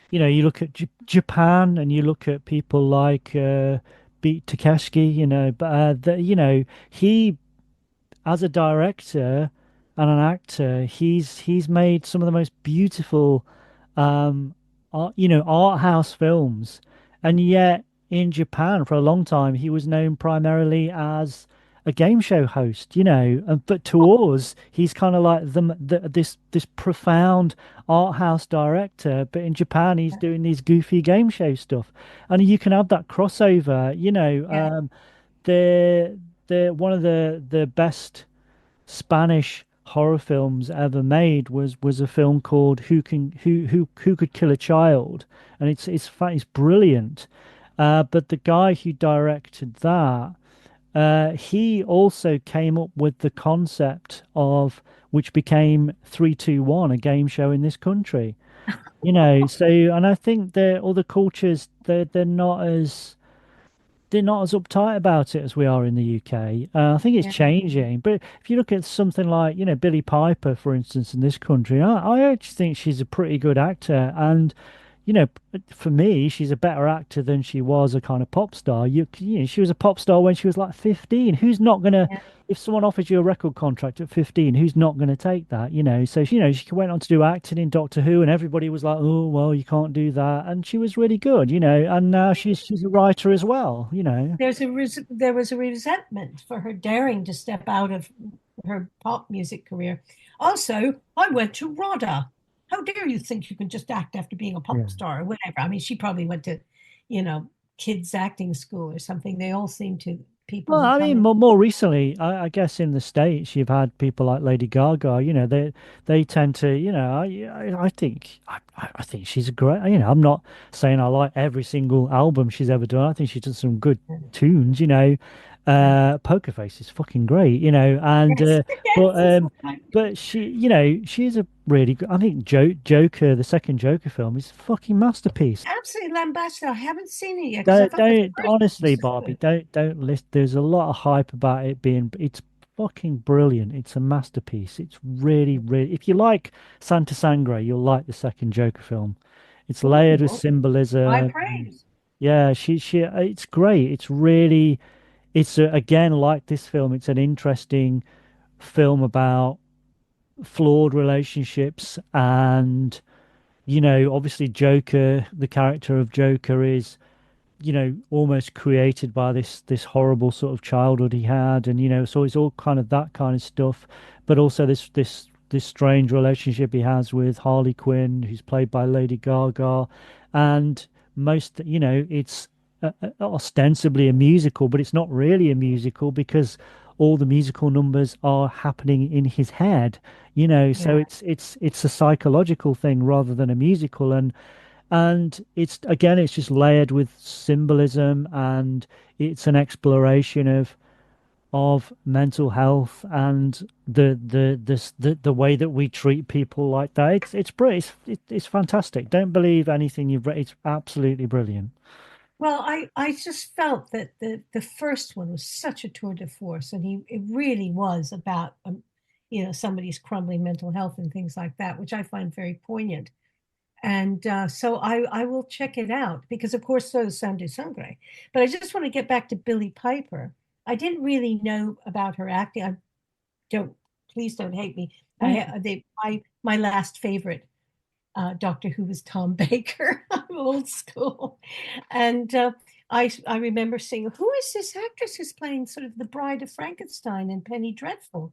you look at Japan and you look at people like Beat Takeshi, but he as a director and an actor, he's made some of the most beautiful art house films. And yet in Japan for a long time he was known primarily as a game show host, and but to us he's kind of like this profound art house director, but in Japan he's doing these goofy game show stuff. And you can have that crossover, Yeah. the one of the best Spanish horror films ever made was a film called Who Could Kill a Child, and it's brilliant. But the guy who directed that, he also came up with the concept of which became 3-2-1, a game show in this country. So and I think that other cultures they're not as uptight about it as we are in the UK. I think it's Yeah. changing. But if you look at something like, Billie Piper, for instance, in this country, I actually think she's a pretty good actor. And, for me, she's a better actor than she was a kind of pop star. She was a pop star when she was like 15. Who's not gonna, Yeah. if someone offers you a record contract at 15, who's not gonna take that? So she went on to do acting in Doctor Who, and everybody was like, "Oh, well, you can't do that," and she was really good. And now she's a writer as well. There was a resentment for her daring to step out of her pop music career. Also, I went to RADA. How dare you think you can just act after being a Yeah. pop star or whatever? I mean, she probably went to, you know, kids acting school or something. They all seem to people Well, who I come mean, in. more recently, I guess in the States, you've had people like Lady Gaga. They tend to, I think she's a great. I'm not saying I like every single album she's ever done. I think she's done some good tunes. Yeah. Poker Face is fucking great. And Yes, but yes. but she's a really good. I think Joker, the second Joker film, is a fucking masterpiece. Absolutely lambasted. I haven't seen it yet because I Don't thought the don't first one was honestly, so Barbie, good. don't list. There's a lot of hype about it being. It's fucking brilliant. It's a masterpiece. It's really, really. If you like Sangre, you'll like the second Joker film. It's layered with Ooh, high symbolism. praise. Yeah, she. It's great. It's really. It's again like this film. It's an interesting film about flawed relationships, and obviously Joker, the character of Joker is almost created by this horrible sort of childhood he had, and so it's all kind of that kind of stuff, but also this strange relationship he has with Harley Quinn, who's played by Lady Gaga, and it's ostensibly a musical, but it's not really a musical because all the musical numbers are happening in his head, so Yeah. it's a psychological thing rather than a musical, and it's just layered with symbolism, and it's an exploration of mental health and the way that we treat people like that. It's pretty it's fantastic. Don't believe anything you've read. It's absolutely brilliant. Well, I just felt that the first one was such a tour de force, and it really was about somebody's crumbling mental health and things like that, which I find very poignant. And so I will check it out because, of course, so is Sangre. But I just want to get back to Billie Piper. I didn't really know about her acting. I don't, please don't hate me. Oh, My last favorite Doctor Who was Tom Baker. I'm old school, and I remember seeing who is this actress who's playing sort of the Bride of Frankenstein and Penny Dreadful?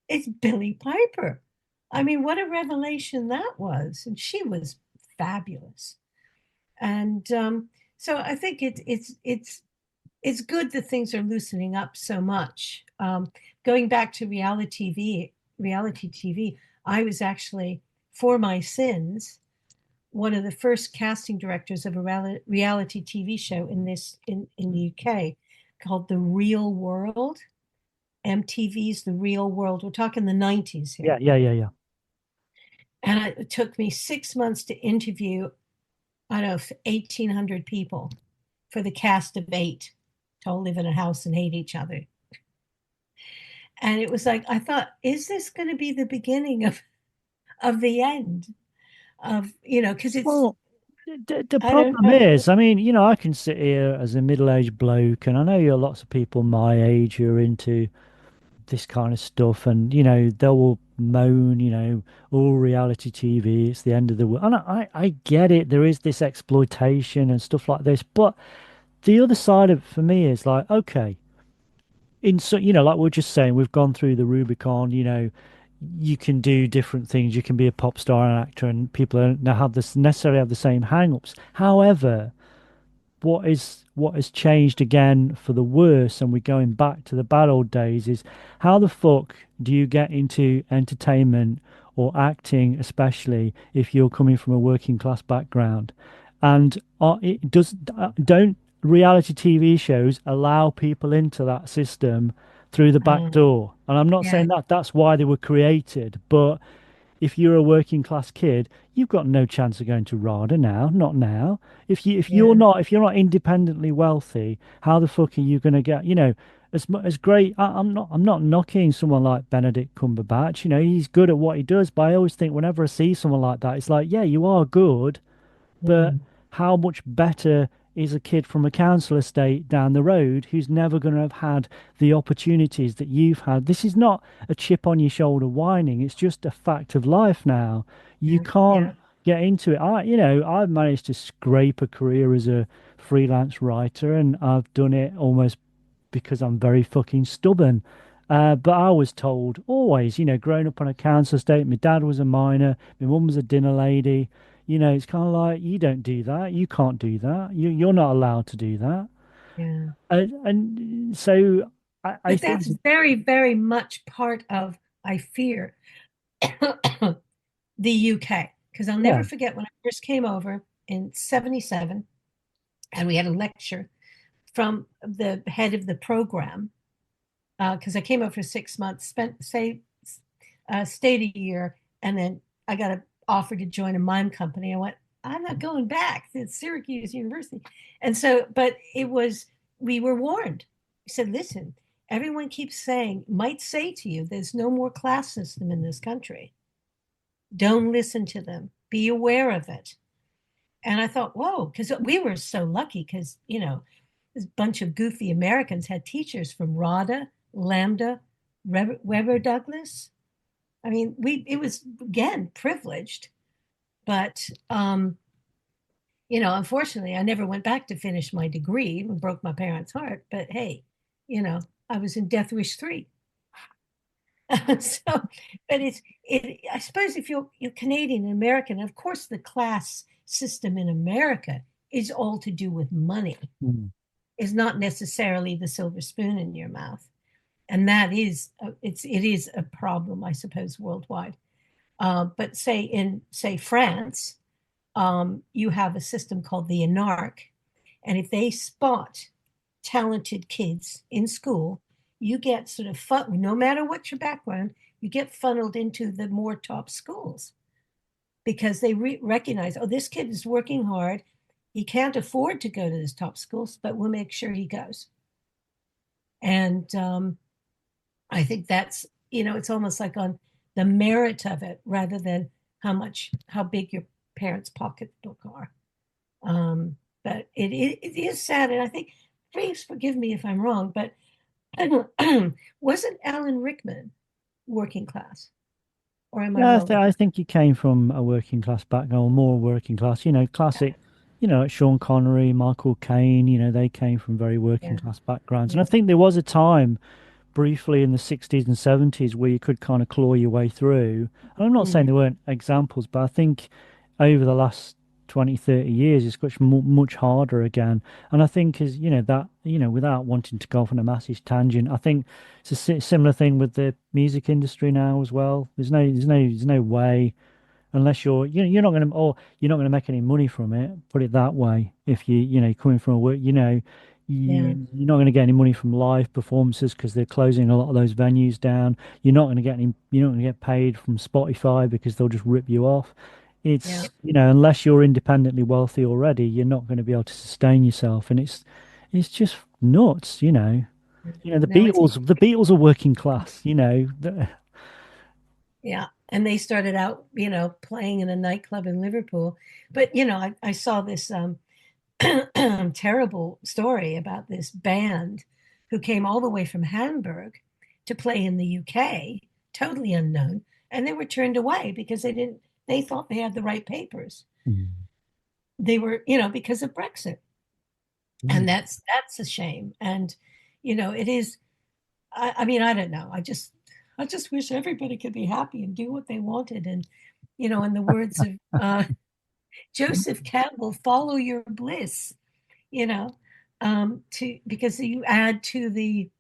It's Billie Piper. I mean, what a revelation that was. And she was fabulous. And so I think it's good that things are loosening up so much. Going back to reality TV, I was actually, for my sins, one of the first casting directors of a reality TV show in the UK called The Real World. MTV's The Real World. We're talking the 90s yeah, here. yeah, yeah, yeah. And it took me 6 months to interview, I don't know, 1,800 people for the cast of eight to all live in a house and hate each other. And it was like, I thought, is this going to be the beginning of the end of, because it's, Well, the I don't problem know. is, I mean, I can sit here as a middle-aged bloke, and I know you're lots of people my age who are into this kind of stuff, and they will moan, all reality TV, it's the end of the world. And I get it, there is this exploitation and stuff like this, but the other side of it for me is like, okay, in so like we're just saying, we've gone through the Rubicon, you can do different things, you can be a pop star and actor, and people don't now have this necessarily have the same hang-ups. However, what has changed again for the worse, and we're going back to the bad old days, is how the fuck do you get into entertainment or acting, especially if you're coming from a working class background? And it does don't reality TV shows allow people into that system through the back Mm, door? And I'm not yeah, saying that that's why they were created, but if you're a working class kid, you've got no chance of going to RADA now, not now. yeah, If you're not independently wealthy, how the fuck are you going to get, as great. I'm not knocking someone like Benedict Cumberbatch. He's good at what he does, but I always think whenever I see someone like that, it's like, yeah, you are good, but mm, how much better is a kid from a council estate down the road who's never going to have had the opportunities that you've had? This is not a chip on your shoulder whining. It's just a fact of life now. You yeah, can't yeah, get into it. I've managed to scrape a career as a freelance writer, and I've done it almost because I'm very fucking stubborn. But I was told always, growing up on a council estate, my dad was a miner, my mum was a dinner lady. It's kind of like, you don't do that. You can't do that. You're not allowed to do that. yeah. And so I But think, that's very, very much part of, I fear, the UK. Because I'll never yeah, forget when I first came over in 77, and we had a lecture from the head of the program. Because I came over for 6 months, stayed a year, and then I got an offer to join a mime company. I went, I'm not going back to Syracuse University. And so, but we were warned. He said, listen, everyone keeps saying, might say to you, there's no more class system in this country. Don't listen to them. Be aware of it. And I thought, whoa, because we were so lucky because, this bunch of goofy Americans had teachers from RADA, Lambda, Weber Douglas. I mean, it was again privileged, but unfortunately, I never went back to finish my degree and broke my parents' heart. But hey, I was in Death Wish 3. So, but I suppose if you're Canadian and American, of course, the class system in America is all to do with money, mm, is not necessarily the silver spoon in your mouth. And that is, it is a problem, I suppose, worldwide. But say France, you have a system called the ANARC, and if they spot talented kids in school, you get sort of no matter what your background, you get funneled into the more top schools because they recognize, oh, this kid is working hard. He can't afford to go to this top schools, but we'll make sure he goes. And I think that's, it's almost like on the merit of it rather than how big your parents' pocketbook are. But it is sad. And I think, please forgive me if I'm wrong, but wasn't Alan Rickman working class? Or am I yeah, wrong I about think you came from a working class background, or more working class, that? classic, like Sean Connery, Michael Caine, they came from very working Yeah, class backgrounds. And I yeah. think there was a time briefly in the 60s and 70s where you could kind of claw your way through. And I'm not saying Mm, there weren't examples, but I think over the last 20, 30 years, it's much harder again. And I think as, without wanting to go off on a massive tangent, I think it's a similar thing with the music industry now as well. There's no way unless you're not going to, or you're not going to make any money from it, put it that way. If coming from a work, yeah, you're not going to get any money from live performances because they're closing a lot of those venues down. You're not going to get paid from Spotify because they'll just rip you off. yeah. Unless you're independently wealthy already, you're not going to be able to sustain yourself. And it's just nuts. No, The Beatles are working class, yeah. And they started out, playing in a nightclub in Liverpool. But, I saw this terrible story about this band who came all the way from Hamburg to play in the UK, totally unknown, and they were turned away because they thought they had the right papers. Mm. They were, because of Brexit. And Mm. that's a shame. And, it is, I mean, I don't know. I just wish everybody could be happy and do what they wanted. And, in the words of Joseph Campbell, follow your bliss, you know, because you add to the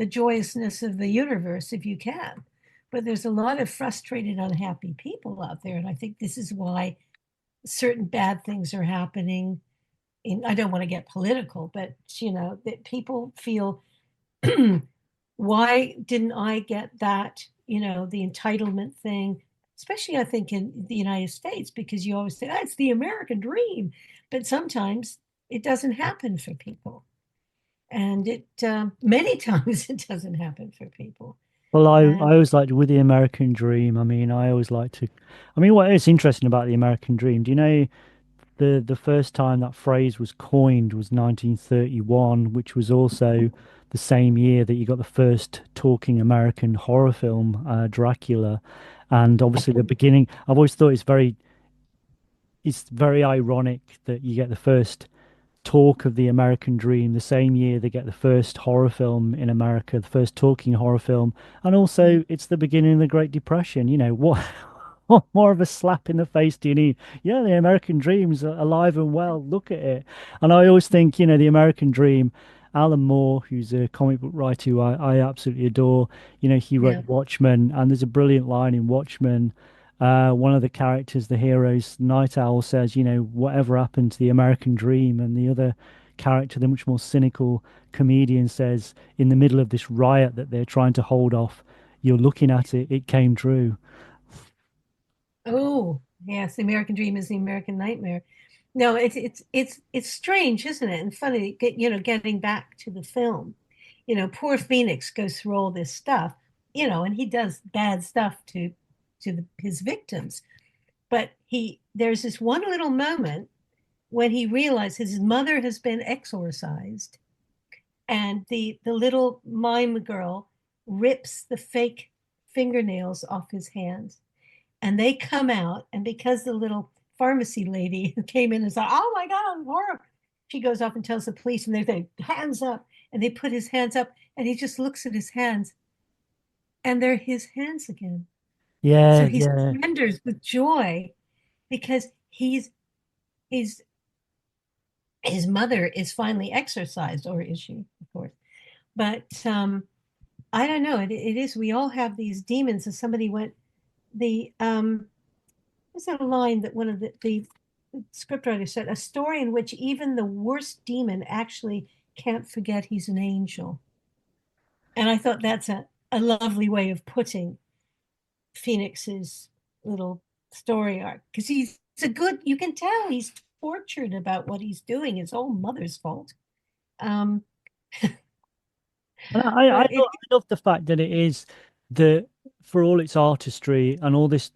joyousness of the universe if you can. But there's a lot of frustrated, unhappy people out there. And I think this is why certain bad things are happening. I don't want to get political, but that people feel, why didn't I get that? The entitlement thing, especially I think in the United States, because you always say that's the American dream, but sometimes it doesn't happen for people, and it many times it doesn't happen for people. Well, And I always liked with the American dream. I mean, I always like to. I mean, what is interesting about the American dream? Do you know the first time that phrase was coined was 1931, which was also the same year that you got the first talking American horror film, Dracula, and obviously the beginning. I've always thought it's very ironic that you get the first talk of the American dream the same year they get the first horror film in America, the first talking horror film, and also it's the beginning of the Great Depression. What what more of a slap in the face do you need? Yeah, the American dream's alive and well. Look at it. And I always think, the American dream. Alan Moore, who's a comic book writer who I absolutely adore, he yeah, wrote Watchmen, and there's a brilliant line in Watchmen. One of the characters, the hero's Night Owl, says, whatever happened to the American dream? And the other character, the much more cynical comedian, says, in the middle of this riot that they're trying to hold off, you're looking at it, it came true. oh yes, the American dream is the American nightmare. No, it's strange, isn't it? And funny, getting back to the film. Poor Phoenix goes through all this stuff, and he does bad stuff to his victims. But there's this one little moment when he realizes his mother has been exorcised, and the little mime girl rips the fake fingernails off his hands, and they come out, and because the little pharmacy lady came in and said, "Oh my God, horrible," she goes off and tells the police, and they say, "Hands up," and they put his hands up, and he just looks at his hands, and they're his hands again. So Yeah, he yeah. surrenders with joy because he's his mother is finally exorcised, or is she, of course? But I don't know. It is. We all have these demons. And somebody went the There's a line that one of the scriptwriter said, a story in which even the worst demon actually can't forget he's an angel. And I thought that's a lovely way of putting Phoenix's little story arc, because you can tell he's tortured about what he's doing. His own mother's fault. Um, And but I love the fact that it is the for all its artistry and all this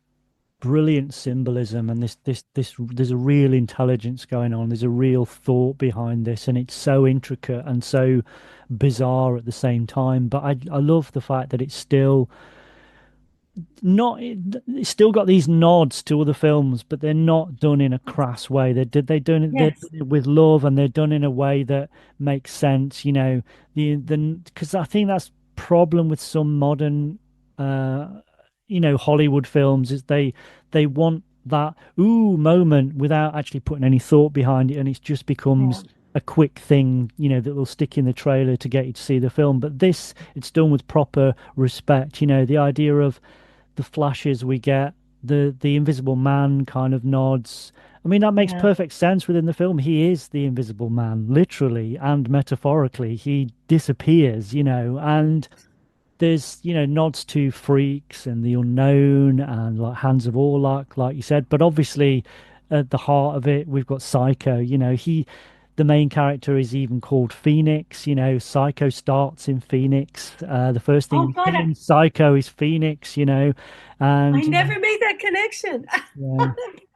brilliant symbolism and this there's a real intelligence going on. There's a real thought behind this, and it's so intricate and so bizarre at the same time. But I love the fact that it's still not it's still got these nods to other films, but they're not done in a crass way. They done it they're yes, done it with love, and they're done in a way that makes sense. The because I think that's problem with some modern uh Hollywood films is they want that ooh moment without actually putting any thought behind it, and it just yeah, becomes a quick thing, that will stick in the trailer to get you to see the film. But this, it's done with proper respect. The idea of the flashes we get, the Invisible Man kind of nods. I mean, that makes yeah, perfect sense within the film. He is the Invisible Man, literally and metaphorically. He disappears, and there's, nods to Freaks and The Unknown and like Hands of Orlac, like you said. But obviously, at the heart of it, we've got Psycho. The main character is even called Phoenix. Psycho starts in Phoenix. The first thing oh you God, see in Psycho is Phoenix. I And never made that connection. yeah,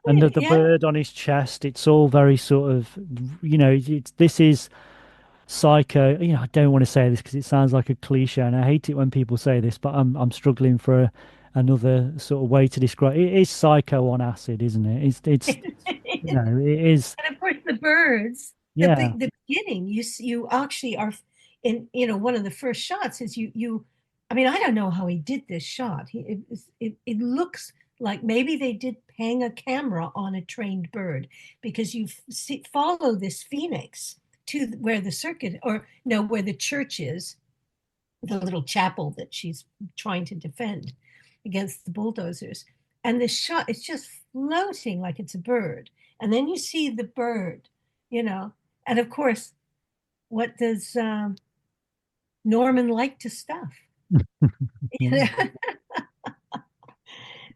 and the Yeah, bird on his chest. It's all very sort of, this is Psycho, I don't want to say this because it sounds like a cliche, and I hate it when people say this, but I'm struggling for another sort of way to describe it. It is Psycho on acid, isn't it? It is, And of course, the birds at yeah. the beginning, you actually are in, one of the first shots is you. I mean, I don't know how he did this shot. It looks like maybe they did hang a camera on a trained bird because follow this phoenix to where the circuit, or no, where the church is, the little chapel that she's trying to defend against the bulldozers. And the shot, it's just floating like it's a bird. And then you see the bird, you know. And of course, what does Norman like to stuff? Yeah.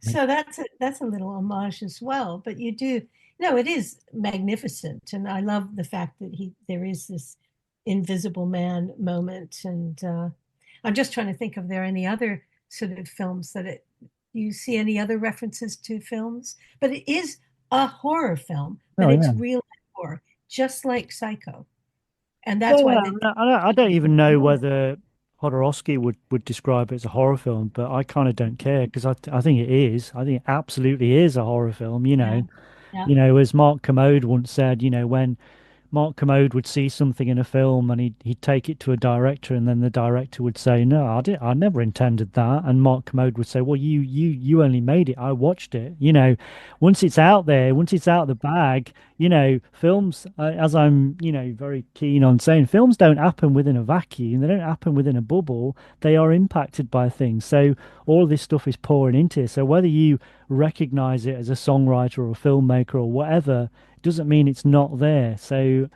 So that's a little homage as well. But you do, no, it is magnificent, and I love the fact that there is this invisible man moment. And I'm just trying to think of there any other sort of films that you see any other references to films, but it is a horror film, Oh but it's yeah. real horror, just like Psycho, and Yeah, that's why I don't even know whether Jodorowsky would describe it as a horror film, but I kind of don't care because I think it is. I think it absolutely is a horror film, yeah, yeah, as Mark Commode once said, when Mark Commode would see something in a film and he'd take it to a director, and then the director would say, "No, I never intended that." And Mark Commode would say, "Well, you only made it. I watched it." Once it's out there, once it's out of the bag, films, as I'm, very keen on saying, films don't happen within a vacuum. They don't happen within a bubble. They are impacted by things. So all of this stuff is pouring into it. So whether you recognize it as a songwriter or a filmmaker or whatever, doesn't mean it's not there. So,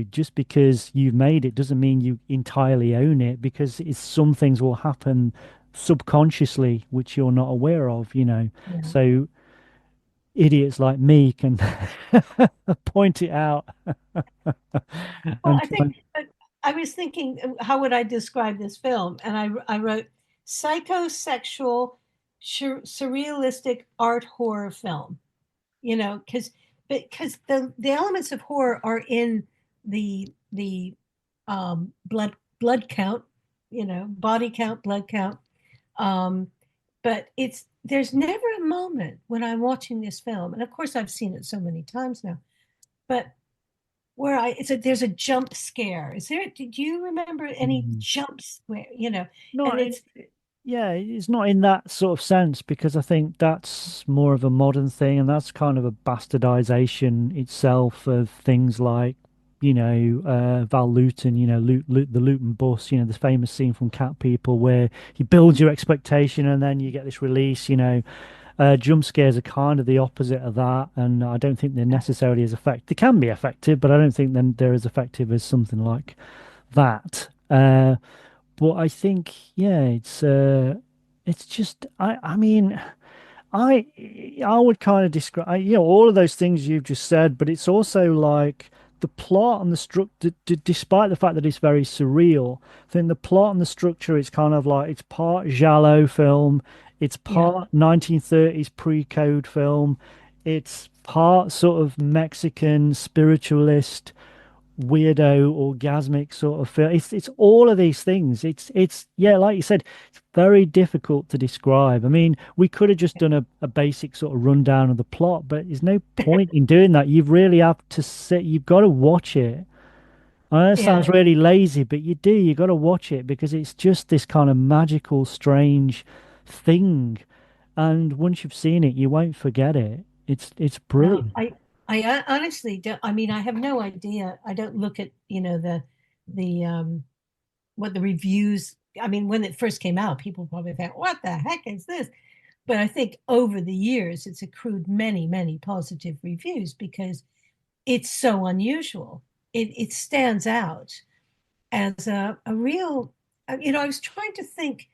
just because you've made it doesn't mean you entirely own it, because some things will happen subconsciously which you're not aware of. yeah. So idiots like me can point it out Well, and I try. think I was thinking, how would I describe this film? And I wrote psychosexual, surrealistic art horror film. Because the elements of horror are in the blood count, body count, blood count. Um, but there's never a moment when I'm watching this film, and of course I've seen it so many times now, but where there's a jump scare. Do you remember any Mm. jumps where, Not and in, it's yeah, it's not in that sort of sense, because I think that's more of a modern thing, and that's kind of a bastardization itself of things like, Val Luton, the Luton bus, the famous scene from Cat People where he builds your expectation and then you get this release. Jump scares are kind of the opposite of that, and I don't think they're necessarily as effective. They can be effective, but I don't think then they're as effective as something like that. But I think, yeah, it's just I mean, I I would kind of describe, all of those things you've just said, but it's also like the plot and the structure, despite the fact that it's very surreal. I think the plot and the structure is kind of like, it's part giallo film, it's yeah, part 1930s pre-code film, it's part sort of Mexican spiritualist weirdo orgasmic sort of feel. It's all of these things. It's yeah, like you said, it's very difficult to describe. I mean, we could have just done a basic sort of rundown of the plot, but there's no point in doing that. You really have to sit, you've got to watch it. I know it sounds yeah, really lazy, but you do, you got to watch it, because it's just this kind of magical, strange thing. And once you've seen it, you won't forget it. It's no, brilliant. I honestly don't. I mean, I have no idea. I don't look at, the what the reviews. I mean, when it first came out, people probably thought, "What the heck is this?" But I think over the years, it's accrued many, many positive reviews because it's so unusual. It stands out as a real. I was trying to think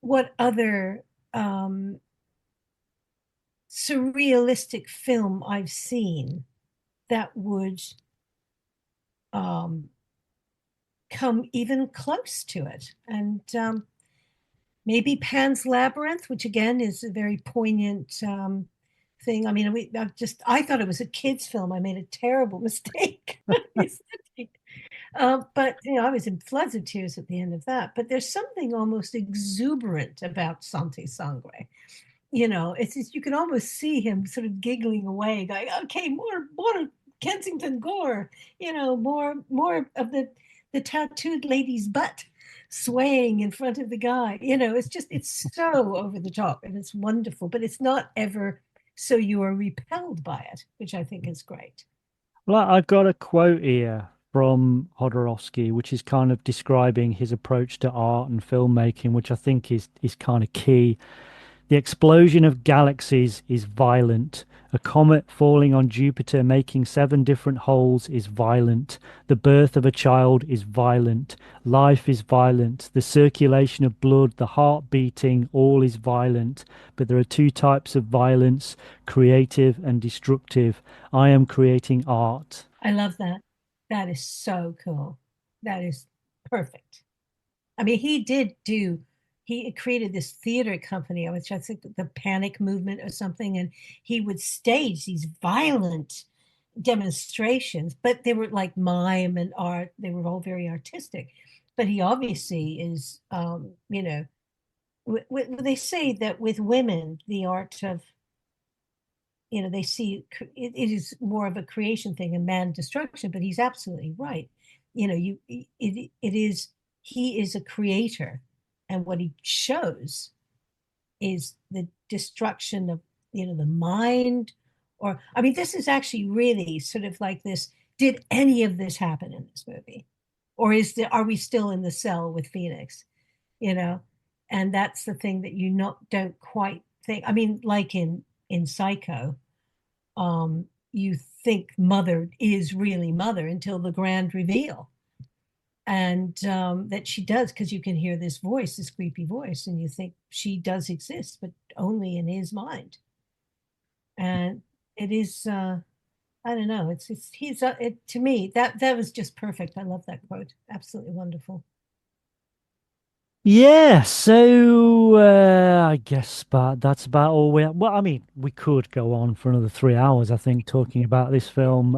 what other surrealistic film I've seen that would um, come even close to it. And maybe Pan's Labyrinth, which again is a very poignant thing. I mean, I thought it was a kid's film. I made a terrible mistake. But I was in floods of tears at the end of that. But there's something almost exuberant about Sangre. It's just, you can almost see him sort of giggling away, going, "Okay, more Kensington gore, more of the tattooed lady's butt swaying in front of the guy." It's so over the top and it's wonderful, but it's not ever so you are repelled by it, which I think is great. Well, I've got a quote here from Jodorowsky, which is kind of describing his approach to art and filmmaking, which I think is kind of key. The explosion of galaxies is violent. A comet falling on Jupiter making 7 different holes is violent. The birth of a child is violent. Life is violent. The circulation of blood, the heart beating, all is violent. But there are 2 types of violence, creative and destructive. I am creating art. I love that. That is so cool. That is perfect. I mean, he created this theater company, which I think the Panic Movement or something, and he would stage these violent demonstrations, but they were like mime and art. They were all very artistic. But he obviously is, they say that with women, the art of, they see it is more of a creation thing and man destruction, but he's absolutely right. He is a creator. And what he shows is the destruction of, the mind. Or, I mean, this is actually really sort of like this. Did any of this happen in this movie? Or are we still in the cell with Phoenix? And that's the thing that don't quite think. I mean, like in Psycho, you think Mother is really Mother until the grand reveal. And that she does, because you can hear this creepy voice, and you think she does exist, but only in his mind. And it is, I don't know, to me, that was just perfect. I love that quote. Absolutely wonderful. Yeah, so I guess that's about all we have. Well, I mean, we could go on for another 3 hours, I think, talking about this film.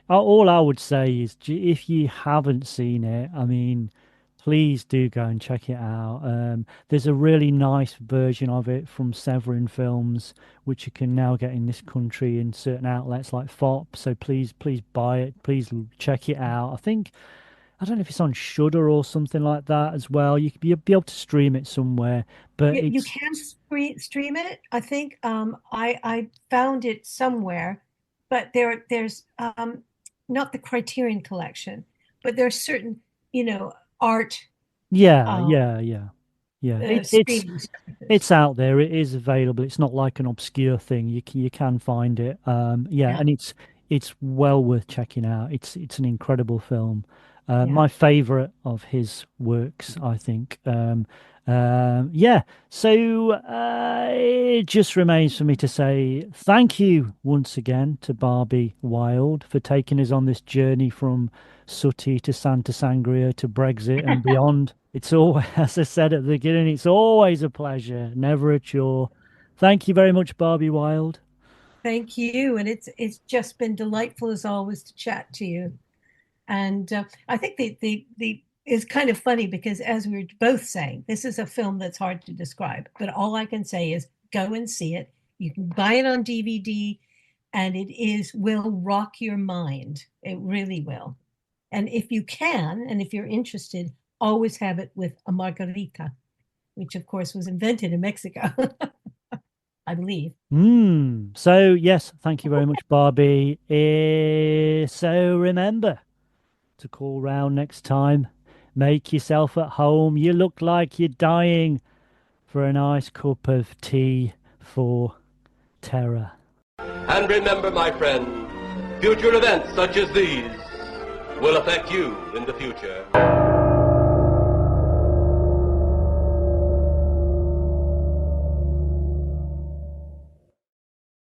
All I would say is if you haven't seen it, I mean, please do go and check it out. There's a really nice version of it from Severin Films, which you can now get in this country in certain outlets like FOP. So please buy it. Please check it out. I don't know if it's on Shudder or something like that as well. You'll be able to stream it somewhere, but you can stream it. I think I found it somewhere, but there's not the Criterion Collection, but there's certain art. Yeah. Streaming It's out there. It is available. It's not like an obscure thing. You can find it. Yeah. And it's well worth checking out. It's an incredible film. Yeah. My favorite of his works, I think. Yeah. So it just remains for me to say thank you once again to Barbie Wilde for taking us on this journey from Sooty to Santa Sangria to Brexit and beyond. It's always, as I said at the beginning, it's always a pleasure, never a chore. Thank you very much, Barbie Wilde. Thank you, and it's just been delightful as always to chat to you. And I think the is kind of funny because, as we were both saying, this is a film that's hard to describe. But all I can say is go and see it. You can buy it on DVD, and will rock your mind. It really will. And if you can, and if you're interested, always have it with a margarita, which of course was invented in Mexico, I believe. So yes, thank you very much, Barbie. So remember to call round next time. Make yourself at home. You look like you're dying for a nice cup of tea for terror. And remember, my friend, future events such as these will affect you in the future.